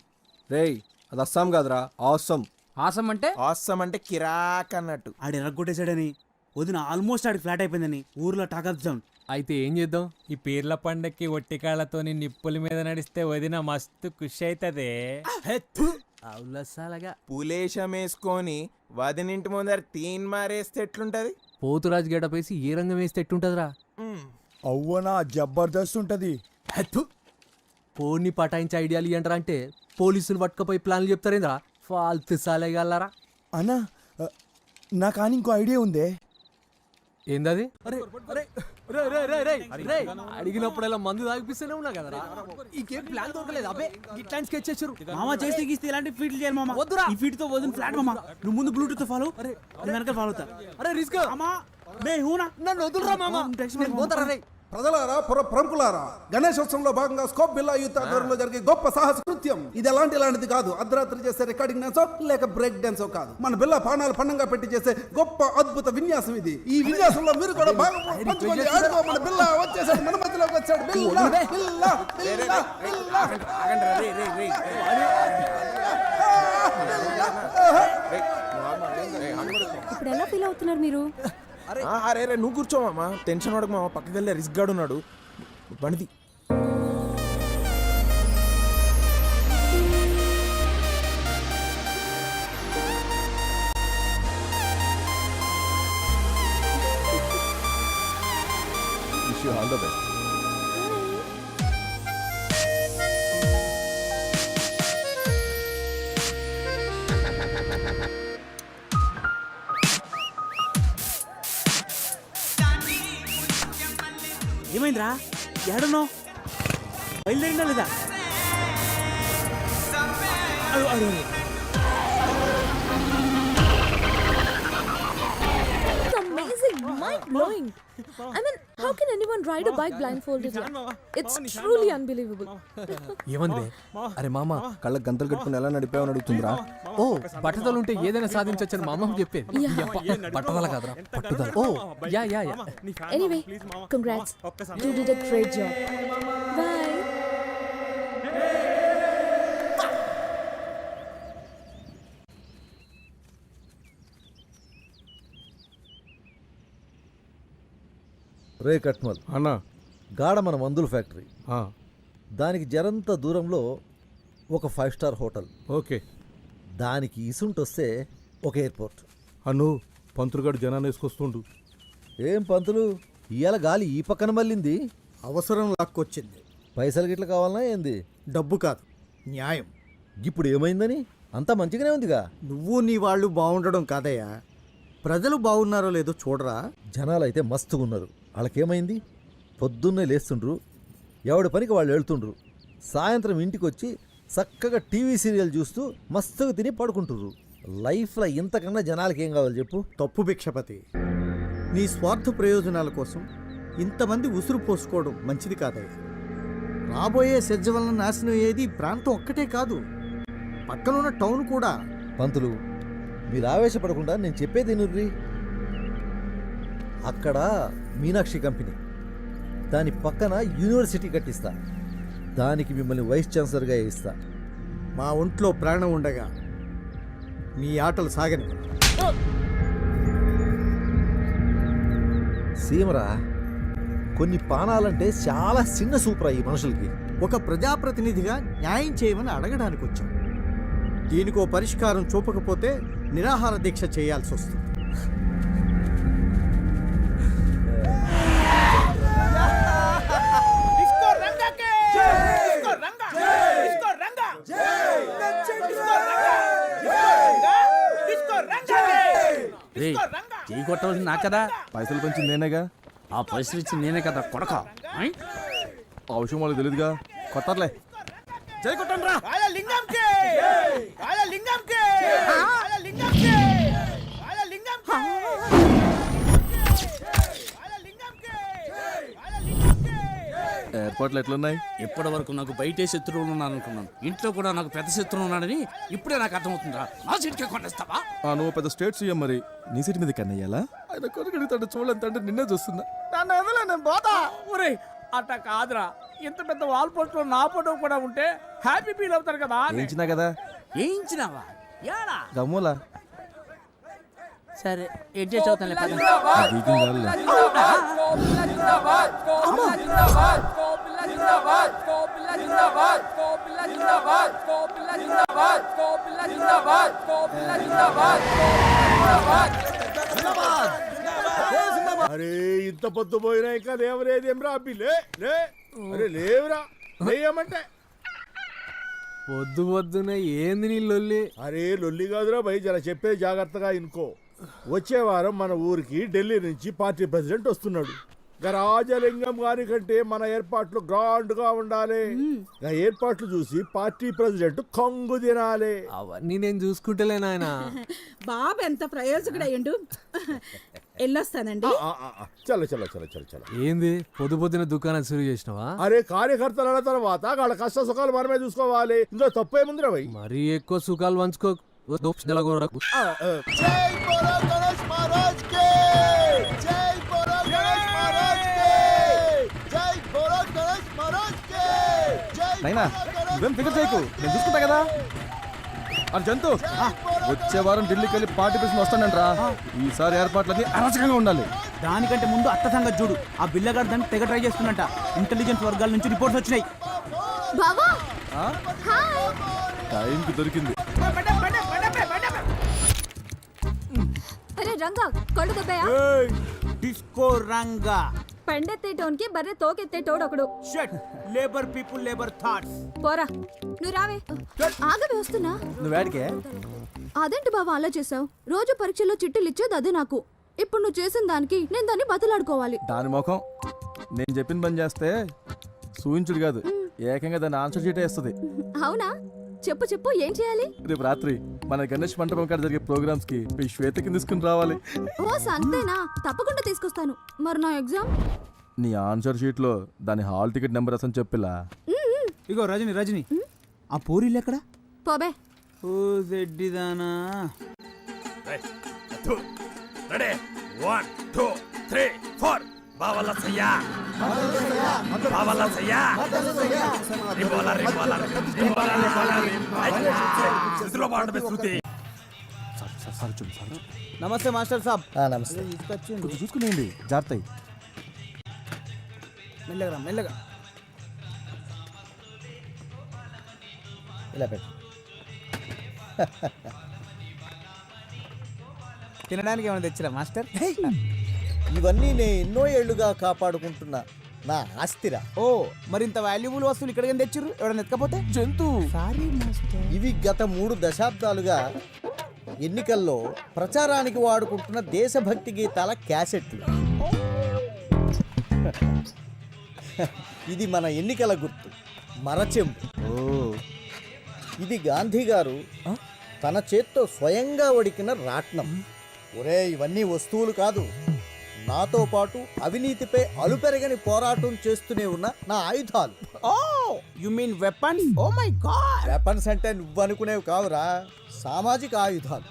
రేయ్ అది అస్సాం కాదురా ఆసం. ఆసం అంటే ఆసం అంటే కిరాక్ అన్నట్టు. ఆడు ఎర్రగొట్టేశాడని వదిన ఆల్మోస్ట్ ఆడికి ఫ్లాట్ అయిపోయిందని ఊర్లో టాక్ ఆఫ్ జౌన్. అయితే ఏం చేద్దాం? ఈ పీర్ల పండక్కి ఒట్టికాళ్ళతో నిప్పుల మీద నడిస్తే వదిన మస్తు ఖుషి అవుతుంది. అవులసాలగా పులేశం వేసుకొని వదినింటి ముందర తీన్ మారేస్తే ఎట్లుంటది? పోతురాజు గెటప్ వేసి ఏ రంగం వేస్తే ఎట్టుంటదిరా? అవ్వనా జబర్దస్త్ ఉంటది. పోని పటాయించి ఐడియాలు ఇయ్యంటారా అంటే పోలీసులు పట్టుకపోయి ప్లాన్లు చెప్తారేంద్రా? ఫాల్తు సాలేగలరా. అన్నా నా కానీ ఇంకో ఐడియా ఉందే. ఏందది? అడిగినప్పుడల్లా మందు తాగిపిస్తూనే ఉన్నా కదరా. ఇంకేం ప్లాన్ దొరకలేదు. అబ్బే ఇట్లాంటి స్కెచ్ చేసారు మామ. చేస్తే గీస్తే ఇలాంటి ఫీట్లు చేయాలి మామ. వద్దురా ఈ ఫీట్ తో వదిన ఫ్లాట్ మామ. నువ్వు ముందు బ్లూటూత్ ఫాలో, వెనకాల ఫాలో అవుతా. అరే రిస్క్ మామా మే హూనా నన్ను వదులురా మామ. పోతారా రే? ప్రజలారా ప్రముఖులారా, గణేశోత్సవంలో భాగంగా స్కోప్ బిల్లా యూత్ ఆధ్వర్యంలో జరిగే గొప్ప సాహస కృత్యం ఇది. ఎలాంటిది కాదు. అర్ధరాత్రి చేసే రికార్డింగ్ డాన్సో లేక బ్రేక్ డాన్సో కాదు. మన బిల్లా పానాలు పండంగా పెట్టి చేసే గొప్ప అద్భుత విన్యాసం ఇది. ఈ విన్యాసంలో మీరు కూడా భాగం పంచుకోండి. ఆడుకో, మన బిల్లా వచ్చేసాడు, మన మధ్యలోకి వచ్చాడు. బిల్లా బిల్లా బిల్లా బిల్లా. ఇప్పుడు ఎలా ఫీల్ అవుతున్నారు మీరు? అరే నువ్వు కూర్చోమమ్మా, టెన్షన్ పడకు మామ. పక్కకి వెళ్ళే రిస్క్ గాడు ఉన్నాడు. బండిది. Wish you all the best. ఏమైందిరా? ఏడున్నావు? బయలుదేరిందా లేదా? Amazing, mind-blowing. I mean, how can anyone ride a bike blindfolded? It's truly unbelievable. ఏమంది? అరే మామ, కళ్ళ గంతలు కట్టుకుని ఎలా నడిపావని అడుగుతుందిరా. ఓ పట్టుదల ఉంటే ఏదైనా సాధించొచ్చని మా అమ్మ చెప్పేది. పట్టుదల కాదురా, పట్టుదల. Oh yeah yeah yeah. Anyway, congrats. You did a great job. Bye. రే కట్మల్ అన్నా గాఢ మన మందుల ఫ్యాక్టరీ, దానికి జరంత దూరంలో ఒక 5 స్టార్ హోటల్. ఓకే. దానికి ఇసుంటొస్తే ఒక ఎయిర్పోర్ట్. అను పంతులుగాడు జనాన్ని వేసుకొస్తుండు. ఏం పంతులు, ఇవాళ గాలి ఈ పక్కన మళ్ళింది. అవసరం లాక్కొచ్చింది. పైసలు గిట్ల కావాలన్నా ఏంది? డబ్బు కాదు, న్యాయం. ఇప్పుడు ఏమైందని? అంతా మంచిగానే ఉందిగా. నువ్వు నీ వాళ్ళు బాగుండడం కాదయ్యా, ప్రజలు బాగున్నారో లేదో చూడరా. జనాలు అయితే మస్తుగా ఉన్నారు. వాళ్ళకేమైంది? పొద్దున్నే లేస్తుండ్రు, ఎవడి పనికి వాళ్ళు వెళ్తుండ్రు. సాయంత్రం ఇంటికి వచ్చి చక్కగా టీవీ సీరియల్ చూస్తూ మస్తుగా తిని పడుకుంటుర్రు. లైఫ్లో ఇంతకన్నా జనాలకి ఏం కావాలి చెప్పు? తప్పు భిక్షపతి. నీ స్వార్థ ప్రయోజనాల కోసం ఇంతమంది ఉసురు పోసుకోవడం మంచిది కాదయ్యా. రాబోయే సెజ్జ వలన నాశనం అయ్యేది ప్రాంతం ఒక్కటే కాదు, పక్కనున్న టౌన్ కూడా. పంతులు, మీరు ఆవేశపడకుండా నేను చెప్పేది నుర్రి. అక్కడ మీనాక్షి కంపెనీ, దాని పక్కన యూనివర్సిటీ కట్టిస్తా. దానికి మిమ్మల్ని వైస్ ఛాన్సలర్గా వేయిస్తా. మా ఒంట్లో ప్రాణం ఉండగా మీ ఆటలు సాగని. సీమరా, కొన్ని పానాలంటే చాలా చిన్న సూపరా ఈ మనుషులకి. ఒక ప్రజాప్రతినిధిగా న్యాయం చేయమని అడగడానికి వచ్చాం. దీనికో పరిష్కారం చూపకపోతే నిరాహార దీక్ష చేయాల్సి వస్తుంది. చేయి కొట్టవలసింది నా కదా. పైసలు పంచింది నేనేగా. ఆ పైసలు ఇచ్చి నేనే కదా కొడక. ఆ విషయం వాళ్ళకి తెలియదుగా. కొట్టర్లే. జై కొట్టండి రా. ఏర్పాట్లు ఎట్లున్నాయి? ఇప్పటి వరకు నాకు బయటే శత్రువులు ఉన్నారనుకున్నాను, ఇంట్లో కూడా నాకు పెద్ద శత్రువు ఉన్నాడని ఇప్పుడే నాకు అర్థమవుతుందా. నా సీట్కే కొట్టేస్తావా? నువ్వు పెద్ద స్టేట్ సీఎం, మరి నీ సీట్ మీద కన్నయ్యాలా? ఆయన కొడుకుడుతాడు చూడంటే నిన్నే చూస్తున్నా. ఒరే అట్ట కాదురా, ఇంత పెద్ద వాల్ పోస్ట్ లో నా ఫోటో కూడా ఉంటే హ్యాపీ ఫీల్ అవుతారు కదా అని. ఏంచినా కదా ఏంచినావా యాడా గమ్ములా సరే ఏం చేసి అవుతాను అరే ఇంత పొద్దు పోయినా ఇంకా లేవలేదేం రా పిల్లే లే అరే లేవురా లేయమంటే పొద్దు పొద్దున ఏంది నీ లొల్లి? అరే లొల్లి కాదురా భయ్ జర చెప్పే జాగ్రత్తగా ఇనుకో. వచ్చే వారం మన ఊరికి ఢిల్లీ నుంచి పార్టీ ప్రెసిడెంట్ వస్తున్నాడు. రాజలింగం గారి కంటే మన ఏర్పాట్లు గ్రాండ్ గా ఉండాలి. ఏర్పాట్లు చూసి పార్టీ ప్రెసిడెంట్ కొంగు తినాలి. అవన్నీ నేను చూసుకుంటలే నాయన. బాబు ఎంత ప్రయోజకుడయ్యండు. వెళ్ళొస్తానండి. చల్ల చల్ల చల్ల చల్ల చల్ల. ఏంది పొద్దు పొద్దున దుకాణం సురు చేసినావా? అరే కార్యకర్తల తర్వాత వాళ్ళ కష్ట సుఖాలు మనమే చూసుకోవాలి. ఇందులో తప్పేముందిరా భయ్? మరీ ఎక్కువ సుఖాలు పంచుకో. నైనా నువ్వేం ఫికర్ చేయకు, నేను చూసుకుంటా కదా. అని జంతు వచ్చే వారం ఢిల్లీకి వెళ్ళి పార్టీ ప్రెసిడెంట్ వస్తానంట్రా. ఈసారి ఏర్పాట్లన్నీ అరాచకంగా ఉండాలి. దానికంటే ముందు అత్త సంగతి చూడు. ఆ బిల్లగాడు దాన్ని తెగ ట్రై చేస్తున్నట్ట. ఇంటెలిజెన్స్ వర్గాల నుంచి రిపోర్ట్స్ వచ్చినాయి. బావా టైంకి దొరికింది. అరే రంగా కళ్ళు దొబ్బయా? డిస్కో రంగా పెండెత్తేటోన్కి బర్రె తోకెత్తేటోడు ఒకడు. Shut labour people labour thoughts. పోరా నువ్వు రావే. ఆగవే వస్తున్నా. నువ్వేడికే? అదేంటి బాబా అలా చేసావు? రోజు పరీక్షల్లో చిట్టులు ఇచ్చేది అదే నాకు. ఇప్పుడు నువ్వు చేసిన దానికి నేను దాన్ని బతలాడుకోవాలి. దాని ముఖం నేను చెప్పిన పని చేస్తే సూచించుడు కాదు, ఏకంగా దాన్ని ఆన్సర్ షీటే వేస్తుంది. అవునా? చెప్పు చెప్పు ఏం చేయాలి? రేపు రాత్రి మన గణేష్ మంటపం కాడ జరిగే ప్రోగ్రామ్స్ కి మీ శ్వేతకి తీసుకుని రావాలి. ఓ సంతేనా? తప్పకుండా తీసుకొస్తాను. మరి నా ఎగ్జామ్? నీ ఆన్సర్ షీట్ లో దాని హాల్ టికెట్ నెంబర్ అసలు చెప్పిలా. ఇగో రజని రజని ఆ పూరీలు ఎక్కడ? పోబే. ఓ జెడ్డిదానా. రెడీ 1 2 3 4 బావల సయ్యా బావల సయ్యా రిబోలా రిబోలా రిబోలా సిస్లో బాండ్ శృతి. నమస్తే మాస్టర్ సాబ్. నమస్తే. కొంచెం చూసుకునేయండి, జాగ్రత్త. మెల్లగా మెల్లగా ఇలా పెట్టు. తినడానికి ఏమైనా తెచ్చిరా మాస్టర్? ఇవన్నీ నేను ఎన్నో ఏళ్లుగా కాపాడుకుంటున్నా నా ఆస్తిరా. ఓ మరి ఇంత వాల్యుబుల్ వస్తువులు ఇక్కడికి తెచ్చిర్రు? ఎవరైనా ఎత్తుకపోతే? జంతు సారీ మాస్టర్. ఇవి గత 3 దశాబ్దాలుగా ఎన్నికల్లో ప్రచారానికి వాడుకుంటున్న దేశభక్తి గీతాల క్యాసెట్లు. ఇది మన ఎన్నికల గుర్తు, మరచెంబు. ఇది గాంధీ గారు తన చేత్తో స్వయంగా వడికిన రాట్నం. ఒరే ఇవన్నీ వస్తువులు కాదు, నాతో పాటు అవినీతిపై అలుపెరగని పోరాటం చేస్తూనే ఉన్న నా ఆయుధాలు. Oh you mean weapons? Oh my God. Weapons అంటే నువ్వు అనుకునేవి కావురా, సామాజిక ఆయుధాలు,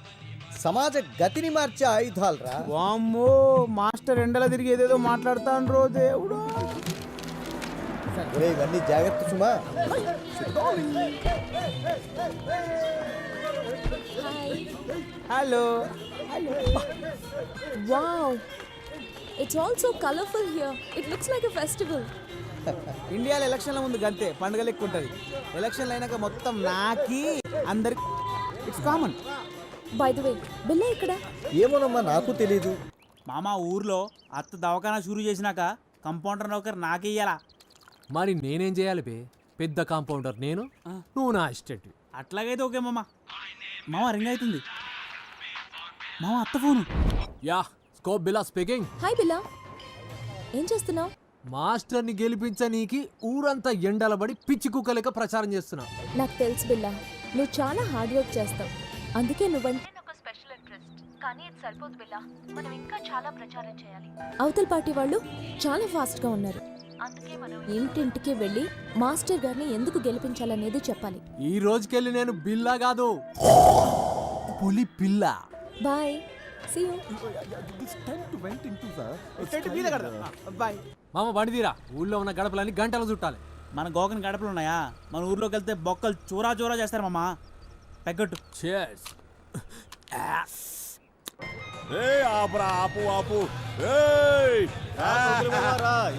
సమాజ గతిని మార్చే ఆయుధాలు రా. వామ్మో మాస్టర్ ఎండల తిరిగి ఏదేదో మాట్లాడుతాండ్రో దేవుడు. ఒరే ఇవన్నీ జాగ్రత్త సుమా. Hello. Wow. It's all so colorful here. It looks like a festival. ఇండియాలో ఎలక్షన్ల ముందు గంతే పండుగ లెక్క ఉంటుంది. ఎలక్షన్లు అయినాక మొత్తం నాకి అందరికి it's common. By the way, బిల్ల ఇక్కడ? ఏమోనమ్మా నాకు తెలీదు. మామ ఊర్లో అత్త దవాఖానా షురూ చేసినాక కంపౌండర్ నౌకర్ నాకే ఇయ్యాలా. మరి నేనేం చేయాలి బే? పెద్ద కాంపౌండర్ నేను, నువ్వు నా అసిస్టెంట్. అట్లాగైతే ఓకే మామ. మామ రింగ్ అవుతుంది. మామ అత్త ఫోను. యా స్కోప్ బిల్లా స్పీకింగ్. హాయ్ బిల్లా, ఏం చేస్తున్నావు? మాస్టర్ని గెలిపించనీకి ఊరంతా ఎండలబడి పిచ్చి కుక్కలేక ప్రచారం చేస్తున్నా. నాకు తెలుసు బిల్లా, నువ్వు చాలా హార్డ్ వర్క్ చేస్తావు. అందుకే నువ్వంటే నాకు స్పెషల్ ఇంట్రెస్ట్. కానీ ఇది సరిపోదు బిల్లా, మనం ఇంకా చాలా ప్రచారం చేయాలి. అవతల పార్టీ వాళ్ళు చాలా ఫాస్ట్ గా ఉన్నారు. అందుకే మనం ఇంటింటికి వెళ్ళి మాస్టర్ గారిని ఎందుకు గెలిపించాలనేది చెప్పాలి. ఈ రోజుకెళ్ళి నేను బిల్లా కాదు, పులి పిల్ల. Bye, see you. బాయ్. మామ బండి తీరా, ఊళ్ళో ఉన్న గడపలన్నీ గంటలు చుట్టాలి. మన గోకని గడపలు ఉన్నాయా? మన ఊర్లోకి వెళ్తే బొక్కలు చూరా చూరా చేస్తారు మామ. పెగ్గట్టు. ఆపురా, ఆపు ఆపు. ఏయ్!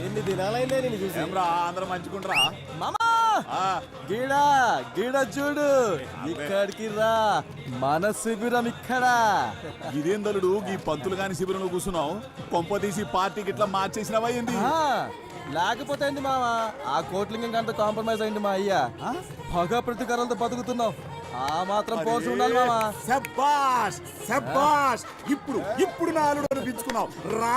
ఎన్ని దినాలైందే నేను చూసి. ఏమ్రా, అందరూ మంచుకుంటారా? మామా గీడా గీడ చూడు, ఇక్కడికి రా, మన శిబిరం ఇక్కడ. ఇదేందలుడు ఈ పంతులు గాని శిబిరంలో కూర్చున్నావు? కొంప తీసి పార్టీకి ఇట్లా మార్చేసినవా ఏంది? లేకపోతే ఏంటి మామా, ఆ కోట్లింగం కంటే కాంప్రమైజ్ అయింది మా అయ్యా. పగ ప్రతీకారాలతో బతుకుతున్నాం, ఆ మాత్రం పోర్చి ఉండాలి మామా. శబ్బాష్ శబ్బాష్, ఇప్పుడు నా అల్లుడు అనిపించుకున్నావు రా.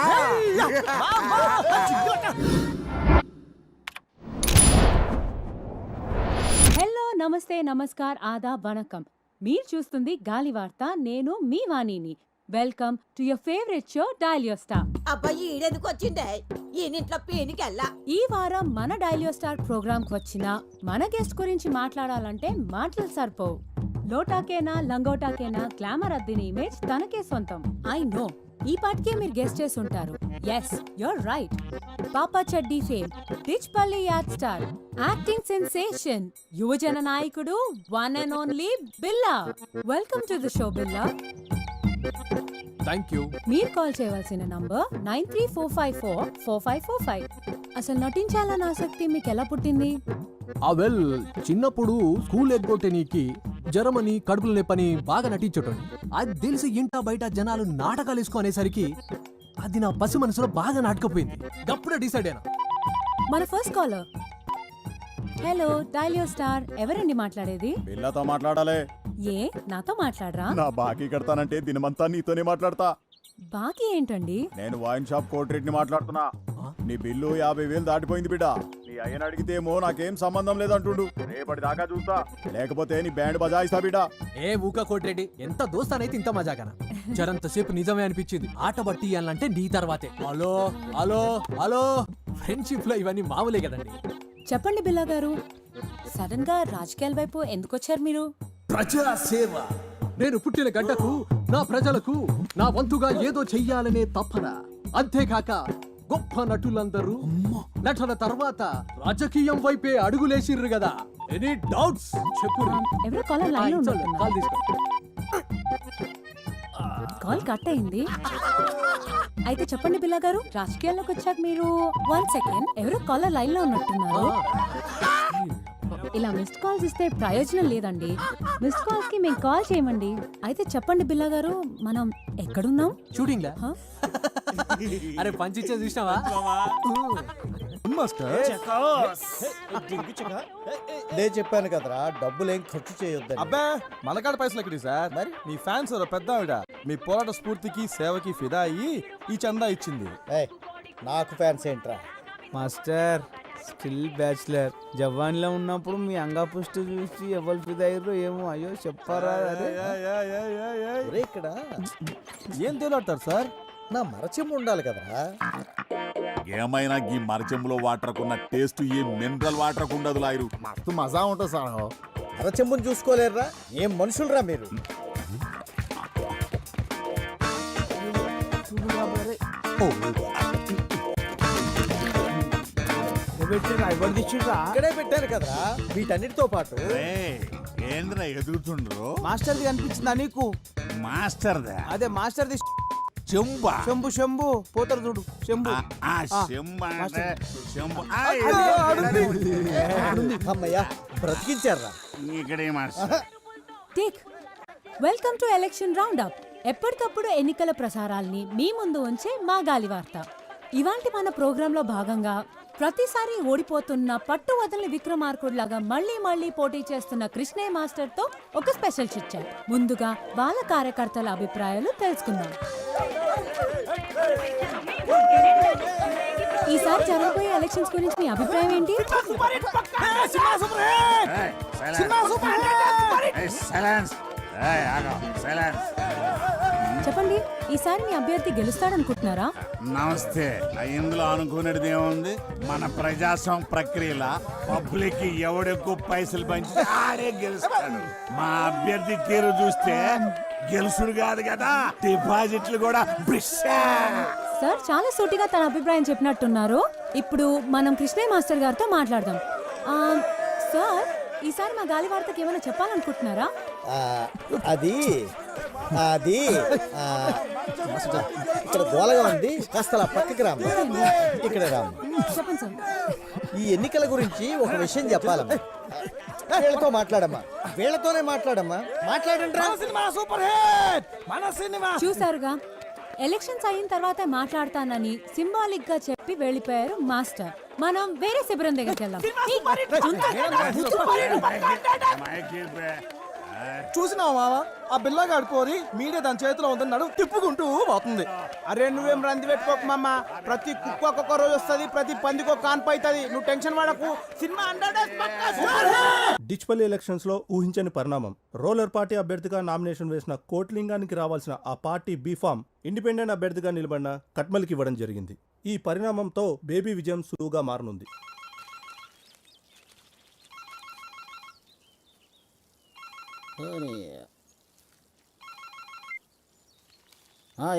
హలో, నమస్తే, నమస్కార్, ఆదాబ్, వణకం. మీరు చూస్తుంది గాలి వార్త. నేను మీ వాణిని. Welcome to your favourite show dial your star. అబ్బాయి ఈడెందుకు వచ్చిండే? ఈయనింట్లో పీనికెళ్ళా. ఈ వారం మన డయల్ యువర్ స్టార్ ప్రోగ్రామ్ కు వచ్చిన మన గెస్ట్ గురించి మాట్లాడాలంటే మాటలు సరిపోవు. లోటాకేనా లంగోటాకేనా గ్లామర్ అద్దిన ఇమేజ్ తనకే సొంతం. ఐ నో, ఈ పాటికే మీరు గెస్ట్ చేసి ఉంటారు. Yes, you're right. పాపా చెడ్డీ fame, Tichpalli ad star, acting sensation, యువజన నాయకుడు, one and only Billa. Welcome to the show Billa. Thank you. మీరు కాల్ చేయవలసిన నంబర్ 9345445545. అసలు నటించాలన్న ఆసక్తి మీకు ఎలా పుట్టింది? వెల్, చిన్నప్పుడు స్కూల్ ఎగ్గొట్టేనికి జర్మనీ కడుపులు నొప్పని బాగా నటించటండి. అది తెలిసి ఇంట బయట జనాలు నాటకాలు వేసుకునేసరికి అది నా పసి మనసులో బాగా నాటకపోయింది. అప్పుడే డిసైడ్ అయినా. మన first caller. Hello, dial your star. ఎవరండి మాట్లాడేది? బిల్లతో మాట్లాడాలి. ఏ, నాతో మాట్లాడరా? నా బాకీ కడతానంటే దినమంతా నీతోనే మాట్లాడతా. బాకీ ఏంటండి? నేను వైన్ షాప్ కోట్ రేట్ ని మాట్లాడుతున్నా. నీ బిల్లు 50,000 దాటిపోయింది బిడ్డ. నీ అయ్యని అడిగితేమో నాకేం సంబంధం లేదంటుండు. రేపటి దాకా చూస్తా, లేకపోతే నీ బ్యాండ్ బజాయిస్తా బిడ్డ. ఏ ఊక కోట్రెడ్డి, ఎంత దోస్తానైతే ఇంత మజాకనా. జరంతసేపు నిజమే అనిపించింది. ఆట బట్టి ఇయ్యాలంటే నీ తర్వాతే. హలో హలో హలో, ఫ్రెండ్షిప్ లో ఇవన్నీ మామూలే కదండి. చెప్పండి బిల్లా గారు, సడన్ గా రాజకీయాల వైపు ఎందుకు వచ్చారు మీరు? ప్రజా సేవ. నేను పుట్టిన గడ్డకు, నా ప్రజలకు నా వంతుగా ఏదో చెయ్యాలనే తప్పన. అంతేకాక గొప్ప నటులందరూ నటన తర్వాత రాజకీయం వైపే అడుగులేసిర్రు కదా. ఎనీ డౌట్స్ చెప్పు. ఎవరో కాలర్ లైన్ లో ఉన్నట్టున్నారు. కాల్ తీసుకో. కాల్ కట్ అయింది. అయితే చెప్పండి బిల్లా గారు, రాజకీయాల్లోకి వచ్చాక మీరు 1 సెకండ్, ఎవరో కాలర్ లైన్ లో ఉన్నట్టున్నారు. ఇలా మిస్డ్ కాల్స్ ఇస్తే ప్రయోజనం లేదండి. మిస్డ్ కాల్స్ కి మేము కాల్ చేయమండి. అయితే చెప్పండి బిల్లా గారు, మనం ఎక్కడున్నాం? షూటింగ్ లా? అరే పంచిచ్చే చూసినావా? నేను చెప్పాను కదరా, డబ్బులేం ఖర్చు చేయొద్దని. అబ్బా, మనకాడ పైసలు ఎక్కడి సార్? మరి మీ ఫ్యాన్స్ పెద్ద ఆవిడ మీ పోరాట స్ఫూర్తికి సేవకి ఫిదా అయ్యి ఈ చందా ఇచ్చింది. నాకు ఫ్యాన్స్ ఏంట్రా? Master still bachelor. జవాన్లో ఉన్నప్పుడు మీ అంగాపుష్టి చూసి ఎవరు ఫిదయ్యారో ఏమో. అయ్యో చెప్పారా? ఇక్కడ ఏం తేలాడతారు సార్? నా మరచెంబు ఉండాలి కదరా. ఏమైనా ఈ మరచెంబులో వాటర్ కున్న టేస్ట్ ఏ మినరల్ వాటర్ ఉండదు లాయరు. మస్తు మజా ఉంటుంది సార్. మరచెంబుని చూసుకోలేరురా? ఏం మనుషులరా మీరు? ఇక్కడే పెట్టారు కదరా వీటన్నిటితో పాటు. ఏంద్రా ఎదుగుతుండ్రు? మాస్టర్ది కనిపించిందా నీకు? మాస్టర్దా? అదే మాస్టర్ది. చెంబా? శంభు శంభు పోతారు చూడు, శంభు. అమ్మయ్యా, బ్రతికించారా? Take. Welcome to election round up. ఎప్పటికప్పుడు ఎన్నికల ప్రసారాల్ని మీ ముందు ఉంచే మా గాలి వార్త. ఇవాంటి మన ప్రోగ్రాంలో భాగంగా ప్రతిసారి ఓడిపోతున్న పట్టు వదలని విక్రమార్కుడిలాగా మళ్ళీ మళ్ళీ పోటీ చేస్తున్న కృష్ణయ్య మాస్టర్ తో ఒక స్పెషల్ చిట్ చాట్. ముందుగా వాళ్ళ కార్యకర్తల అభిప్రాయాలు తెలుసుకుందాం. ఈసారి జరగబోయే ఎలక్షన్స్ గురించి మీ అభిప్రాయం ఏంటి? చెప్పండి, ఈసారి మీ అభ్యర్థి గెలుస్తాడనుకుంటున్నారా? నమస్తే. ఇందులో అనుకునేది ఏముంది? మన ప్రజాస్వామ్య ప్రక్రియల పబ్లిక్ ఎవడెక్కువ పైసలు పంచి ఆడే గెలుస్తాడు. మా అభ్యర్థి తీరు చూస్తే గెలుసుడు కాదు కదా, డిపాజిట్లు కూడా. సార్ చాలా సూటిగా తన అభిప్రాయం చెప్పినట్టున్నారు. ఇప్పుడు మనం కృష్ణయ్య మాస్టర్ గారితో మాట్లాడదాం. సార్ ఈసారి మా గాలి వార్తకి ఏమైనా చెప్పాలనుకుంటున్నారా? అది అది ఇక్కడ గోలగా ఉంది, కాస్త అలా పక్కకి రాము. ఇక్కడ రాము. చెప్పండి సార్. ఈ ఎన్నికల గురించి ఒక విషయం చెప్పాలమ్మా. వీళ్ళతో మాట్లాడమ్మా, వీళ్ళతోనే మాట్లాడమ్మా. మాట్లాడండి. సూపర్ హిట్ మన సినిమా. చూసారుగా, ఎలక్షన్స్ అయిన తర్వాత మాట్లాడతానని సింబాలిక్ గా చెప్పి వెళ్ళిపోయారు మాస్టర్. మనం వేరే శిబిరం దగ్గరికి వెళ్దాం. చూసినావా మామ, ఆ బిల్లగాడు పోరి మీడియా దాని చేతిలో ఉందని నడుము తిప్పుకుంటూ పోతుంది. అరే నువ్వేం రంది పెట్టుకోకు మామ. ప్రతి కుక్క ఒక్కొక్క రోజు వస్తుంది, ప్రతి పందికి ఒక కాన్పు అవుతుంది. నువ్వు టెన్షన్ పడకు. సినిమా డిచ్పల్లి ఎలక్షన్స్ లో ఊహించని పరిణామం. రోలర్ పార్టీ అభ్యర్థిగా నామినేషన్ వేసిన కోట్లింగానికి రావాల్సిన ఆ పార్టీ బీఫామ్ ఇండిపెండెంట్ అభ్యర్థిగా నిలబడిన కట్మల్కి ఇవ్వడం జరిగింది. ఈ పరిణామంతో బేబీ విజయం సులువుగా మారనుంది.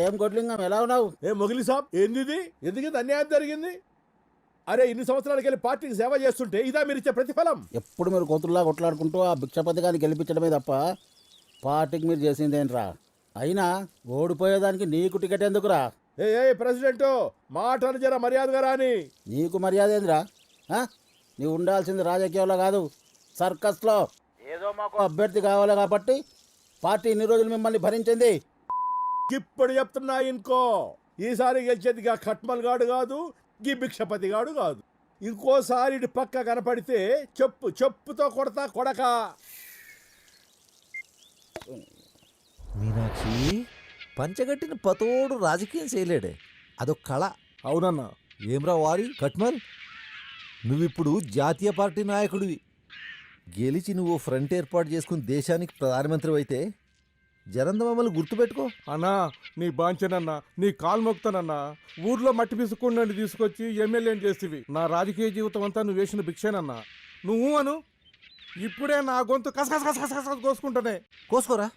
ఏం కొట్లింగం, ఎలా ఉన్నావు? ఏ మొగిలి సాబ్, ఏంది ఎందుకు ఇంత అన్యాయం జరిగింది? అరే ఇన్ని సంవత్సరాలకి వెళ్ళి పార్టీకి సేవ చేస్తుంటే ఇదా మీరు ఇచ్చే ప్రతిఫలం? ఎప్పుడు మీరు కోతుల్లా కొట్లాడుకుంటూ ఆ భిక్షపతి గారిని గెలిపించడమే తప్ప పార్టీకి మీరు చేసిందేంట్రా? అయినా ఓడిపోయేదానికి నీకు టికెట్ ఎందుకురా? ఏ ప్రెసిడెంట్ మాటలు జర మర్యాదగా రాని. నీకు మర్యాద ఏందిరా? నీవు ఉండాల్సింది రాజకీయాల్లో కాదు, సర్కస్లో. ఏదో మాకు అభ్యర్థి కావాలి కాబట్టి పార్టీ ఇన్ని రోజులు మిమ్మల్ని భరించింది. ఇప్పుడు చెప్తున్నా ఇంకో, ఈసారి గెలిచేది గా ఖట్మల్ గాడు కాదు, గీ భిక్షపతి గాడు కాదు. ఇంకోసారి ఇటు పక్క కనపడితే చెప్పుతో కొడతా కొడక. మీనాక్షి, పంచగట్టిన పతోడు రాజకీయం చేయలేడే, అదొక కళ. అవునన్నా. ఏమ్రా వారి కట్మల్, నువ్విప్పుడు జాతీయ పార్టీ నాయకుడివి. గెలిచి నువ్వు ఫ్రంట్ ఏర్పాటు చేసుకుని దేశానికి ప్రధానమంత్రి అయితే జరంత మమ్మల్ని గుర్తుపెట్టుకో. అన్నా నీ బాంచనన్నా, నీ కాలు మొక్తానన్నా. ఊర్లో మట్టి పిసుకుండా తీసుకొచ్చి ఎమ్మెల్యేని చేస్తేవి. నా రాజకీయ జీవితం అంతా నువ్వు వేసిన భిక్షేనన్నా. నువ్వు అను, ఇప్పుడే నా గొంతు కసకస కోసుకుంటానే. కోసుకోరా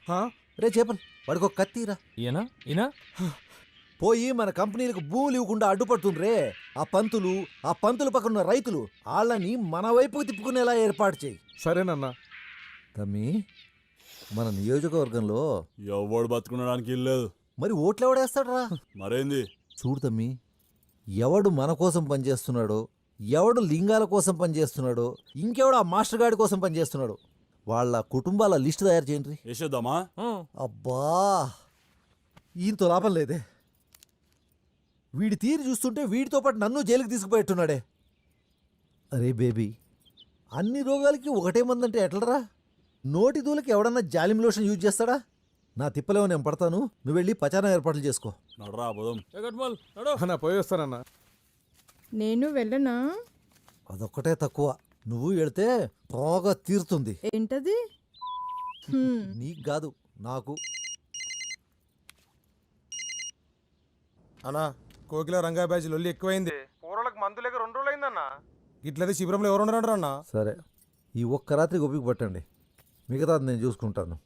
రే చేపలు, వాడికి ఒక కత్తిరా. ఈయన పోయి మన కంపెనీలకు భూములు ఇవ్వకుండా అడ్డుపడుతుండ్రే ఆ పంతులు పక్కన ఉన్న రైతులు, వాళ్ళని మన వైపుకు తిప్పుకునేలా ఏర్పాటు చేయి. సరేనన్నా. తమ్మి, మన నియోజకవర్గంలో ఎవడు బతుకునడానికి ఇల్లేదు. మరి ఓట్లు ఎవడేస్తాడరా? మరేంది చూడు తమ్మి, ఎవడు మన కోసం పనిచేస్తున్నాడో, ఎవడు లింగాల కోసం పనిచేస్తున్నాడో, ఇంకెవడు ఆ మాస్టర్ గాడి కోసం పనిచేస్తున్నాడో వాళ్ళ కుటుంబాల లిస్ట్ తయారు చేయండి. వేసేద్దామా? అబ్బా, ఈయనతో లాభం లేదే. వీడి తీరు చూస్తుంటే వీడితో పాటు నన్ను జైలుకి తీసుకుపోయేట్టున్నాడే. అరే బేబీ, అన్ని రోగాలకి ఒకటే మందంటే ఎట్లరా? నోటి దూలకి ఎవడన్నా జాలిం లోషన్ యూజ్ చేస్తాడా? నా తిప్పలేమో నేను పడతాను, నువ్వు వెళ్ళి పచారం ఏర్పాట్లు చేసుకో. నడరా పోదాం. అన్నా పోయేస్తానన్నా. నేను వెళ్ళనా? అదొక్కటే తక్కువ, నువ్వు వెళితే బాగా తీరుతుంది. ఏంటది? నీకు కాదు, నాకు. అన్నా, కోకిల రంగా బ్యాచ్ లొల్లి ఎక్కువైంది. కూరలకు మందు లేక 2 రోజులు అయిందన్నా. ఇట్లయితే శిబిరంలో ఎవరు ఉండరు అన్నా. సరే, ఈ ఒక్క రాత్రి ఓపిక పట్టండి, మిగతాది నేను చూసుకుంటాను.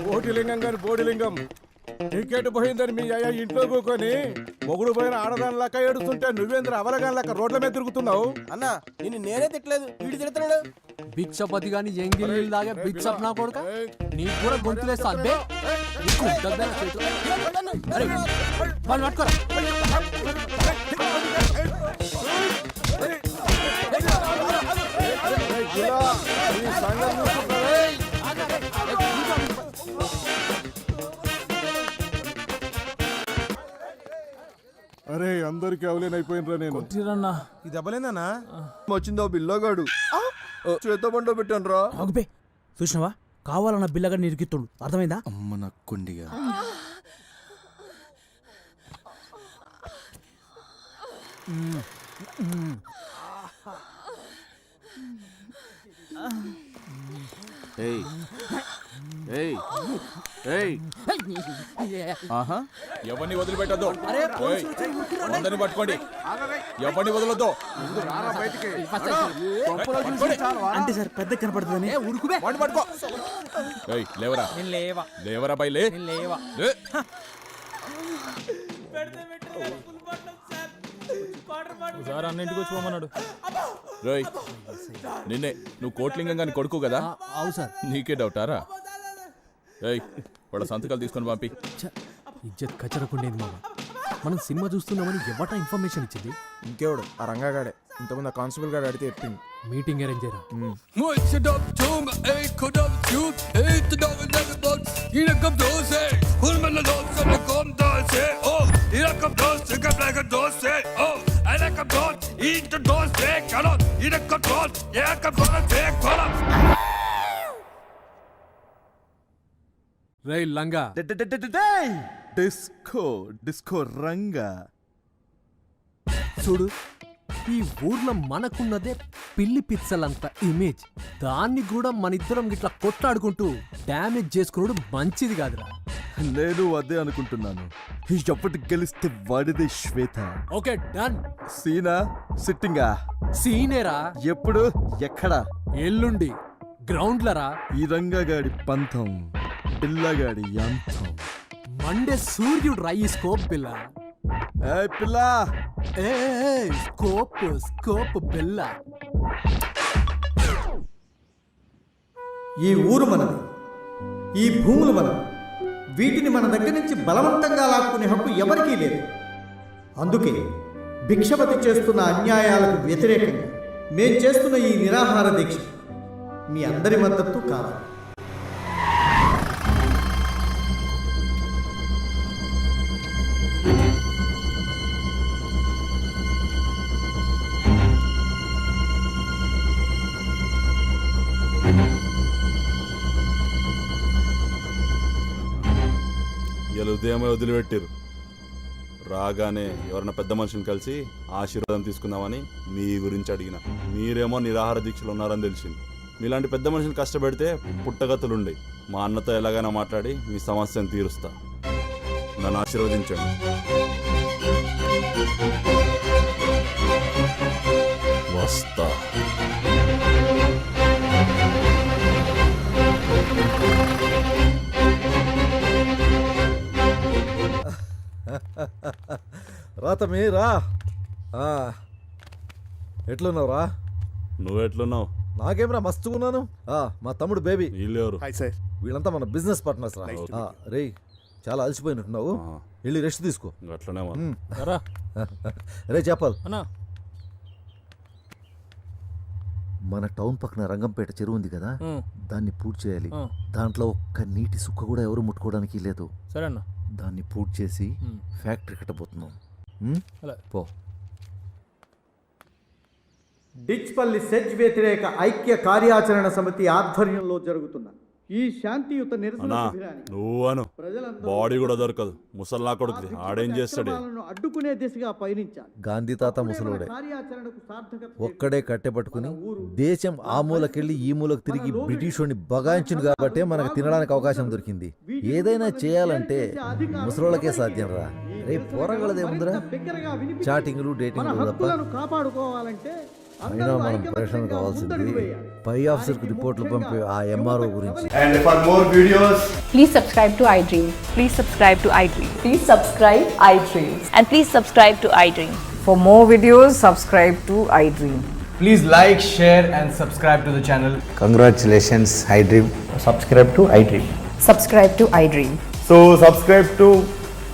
బోటిలింగం గాని బోడిలింగం, టికెట్ పోయిందని మీ అయ్యా ఇంట్లో కూకొని మొగుడు పోయిన ఆడదానిలాక ఏడుస్తుంటే నువ్వేంద్ర అవలగానిలాక రోడ్ల మీద తిరుగుతున్నావు? అన్నా, నిన్ను నేనే తిట్టలేదు, వీడు తిడుతున్నాడు. భిక్షపతి గాని ఎంగిల్ దాగా భిక్షప్ నా కొడుక, నీకు కూడా గొంతులేస్తా అంటే పట్టుకోరా. అరే అందరికి అవలేనైపోయినరా నేను. ఇది దెబ్బలేందన్నా? వచ్చిందో బిల్లగాడు చేత బండో పెట్టాను రా. ఆగుపే, చూసినావా? కావాలన్న బిల్లగా నిరికిత్తుడు, అర్థమైందా? అమ్మ నక్కుండిగా. ఎవరిని వదిలిపెట్టద్దు, అందరిని పట్టుకోండి, ఎవరిని వదలొద్దు. అంటే సార్ పెద్ద కనపడుతుందని పట్టుకో. లేవరా, లేవరా బయలే. సార్ అన్నింటికి వచ్చి పోమన్నాడు. రోయ్ నిన్నే, నువ్వు కోట్లింగం గాని కొడుకు కదా? అవు సార్. నీకే డౌటారా? ఏయ్ వాళ్ళ సంతకాలు తీసుకొని పంపి. ఇజ్జత్ కచ్చరకుండేది మామ. మనం సినిమా చూస్తున్నామని ఎవట ఇన్ఫర్మేషన్ ఇచ్చింది? ఇంకెవడు ఆ రంగాగాడే. ఇంతకుముందు ఆ కానిస్టేబుల్ గాడు అడిగితే చెప్పింది. మీటింగ్ అరేంజ్ చేయరా? రే లంగా, డిస్కో డిస్కో రంగా. చూడు, ఈ ఊర్లో మనకున్నదే పిల్లి పిచ్చలంత ఇమేజ్. దాన్ని కూడా మన ఇద్దరం ఇట్లా కొట్లాడుకుంటూ డ్యామేజ్ చేసుకున్నాడు మంచిది కాదురా. నేను అదే అనుకుంటున్నాను. ఎప్పటి గెలిస్తే వాడిదే శ్వేత. Okay done. సీనా సిట్టింగా? సీనేరా. ఎప్పుడు ఎక్కడ? ఎల్లుండి గ్రౌండ్లరా. ఈ రంగగాడి పంతం, పిల్లగాడి యంత్రం. మండే సూర్యుడు రా ఈ స్కోప్ పిల్ల. ఏ పిల్ల, ఏ స్కోప్ స్కోప్ పిల్ల. ఈ ఊరు మనది, ఈ భూములు మనది. వీటిని మన దగ్గర నుంచి బలవంతంగా లాక్కునే హక్కు ఎవరికీ లేదు. అందుకే భిక్షపతి చేస్తున్న అన్యాయాలకు వ్యతిరేకంగా మేం చేస్తున్న ఈ నిరాహార దీక్ష మీ అందరి మద్దతు కావాలి. ఇలా ఉదయమే వదిలిపెట్టారు. రాగానే ఎవరన్నా పెద్ద మనుషుని కలిసి ఆశీర్వాదం తీసుకుందామని మీ గురించి అడిగిన. మీరేమో నిరాహార దీక్షలు ఉన్నారని తెలిసింది. మీలాంటి పెద్ద మనుషులు కష్టపెడితే పుట్టగతులుండే. మా అన్నతో ఎలాగైనా మాట్లాడి మీ సమస్యను తీరుస్తా. నన్ను ఆశీర్వదించండి. వస్తా. రా తమ్మి రా. ఎట్లున్నావురా? నువ్వెట్లున్నావు? నాకేమరా మస్తుకున్నాను. మా తమ్ముడు బేబీ. వీళ్ళెవరు? వీళ్ళంతా మన బిజినెస్ పార్ట్నర్స్ రా. రే చాలా అలసిపోయినట్టున్నావు, వెళ్ళి రెస్ట్ తీసుకో. అట్లనే రే చెప్పాలి, అన్నా మన టౌన్ పక్కన రంగంపేట చెరువు ఉంది కదా, దాన్ని పూర్తి చేయాలి. దాంట్లో ఒక్క నీటి సుక్క కూడా ఎవరు ముట్టుకోవడానికి లేదు. సరే అన్న. దాన్ని పూర్తి చేసి ఫ్యాక్టరీ కట్టబోతున్నాం. పో. డిచ్పల్లి సెజ్ వ్యతిరేక ఐక్య కార్యాచరణ సమితి ఆధ్వర్యంలో జరుగుతున్న ఈ శాంతియుత నిరసన శిబిరాన్ని నువ్వు బాడీ కూడా దొరకదు. ముసల్లా కొడుకు ఆడేం చేస్తాడు? అడ్డుకునే దిశగా పయనించాలి. గాంధీ తాత ముసలోడే ఒక్కడే కట్టె పట్టుకుని దేశం ఆ మూలకెళ్ళి ఈ మూలకు తిరిగి బ్రిటిష్ వాడిని బగాయించును కాబట్టే మనకు తినడానికి అవకాశం దొరికింది. ఏదైనా చేయాలంటే ముసలోళ్ళకే సాధ్యం రా. రేపు పోరగలదేముందిరా, చాటింగ్లు డేటింగ్లు తప్ప. కాపాడుకోవాలంటే అయినా మనం ప్రేక్షణ కావాల్సింది పై ఆఫీసర్కి రిపోర్ట్లు పంపే ఆ ఎంఆర్ఓ గురించి. And for more videos, Please subscribe to iDream. Please subscribe to iDream. Please subscribe iDream. And please subscribe to iDream. For more videos, subscribe to iDream. Please like, share and subscribe to the channel. congratulations iDream. Subscribe to iDream. Subscribe to iDream. So subscribe to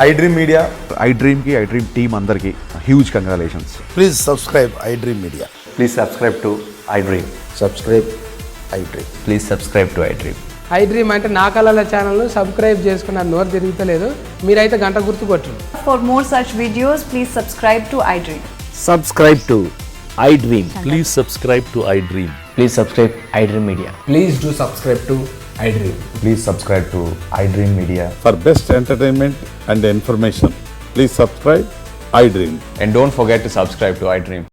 iDream Media. iDream ki iDream team andarki huge congratulations. Please subscribe iDream Media. Please subscribe to iDream. Subscribe iDream. Please subscribe to iDream. iDream అంటే నా కళల channel subscribe చేసుకున్న నోరు తిరుగుతలేదు. మీరైతే గంట గుర్తు కొట్టండి. For more such videos, please subscribe to iDream. Subscribe to iDream. Please subscribe to iDream. Please subscribe iDream Media. Please do subscribe to iDream. Please subscribe to iDream Media. For best entertainment and information, please subscribe iDream. And don't forget to subscribe to iDream.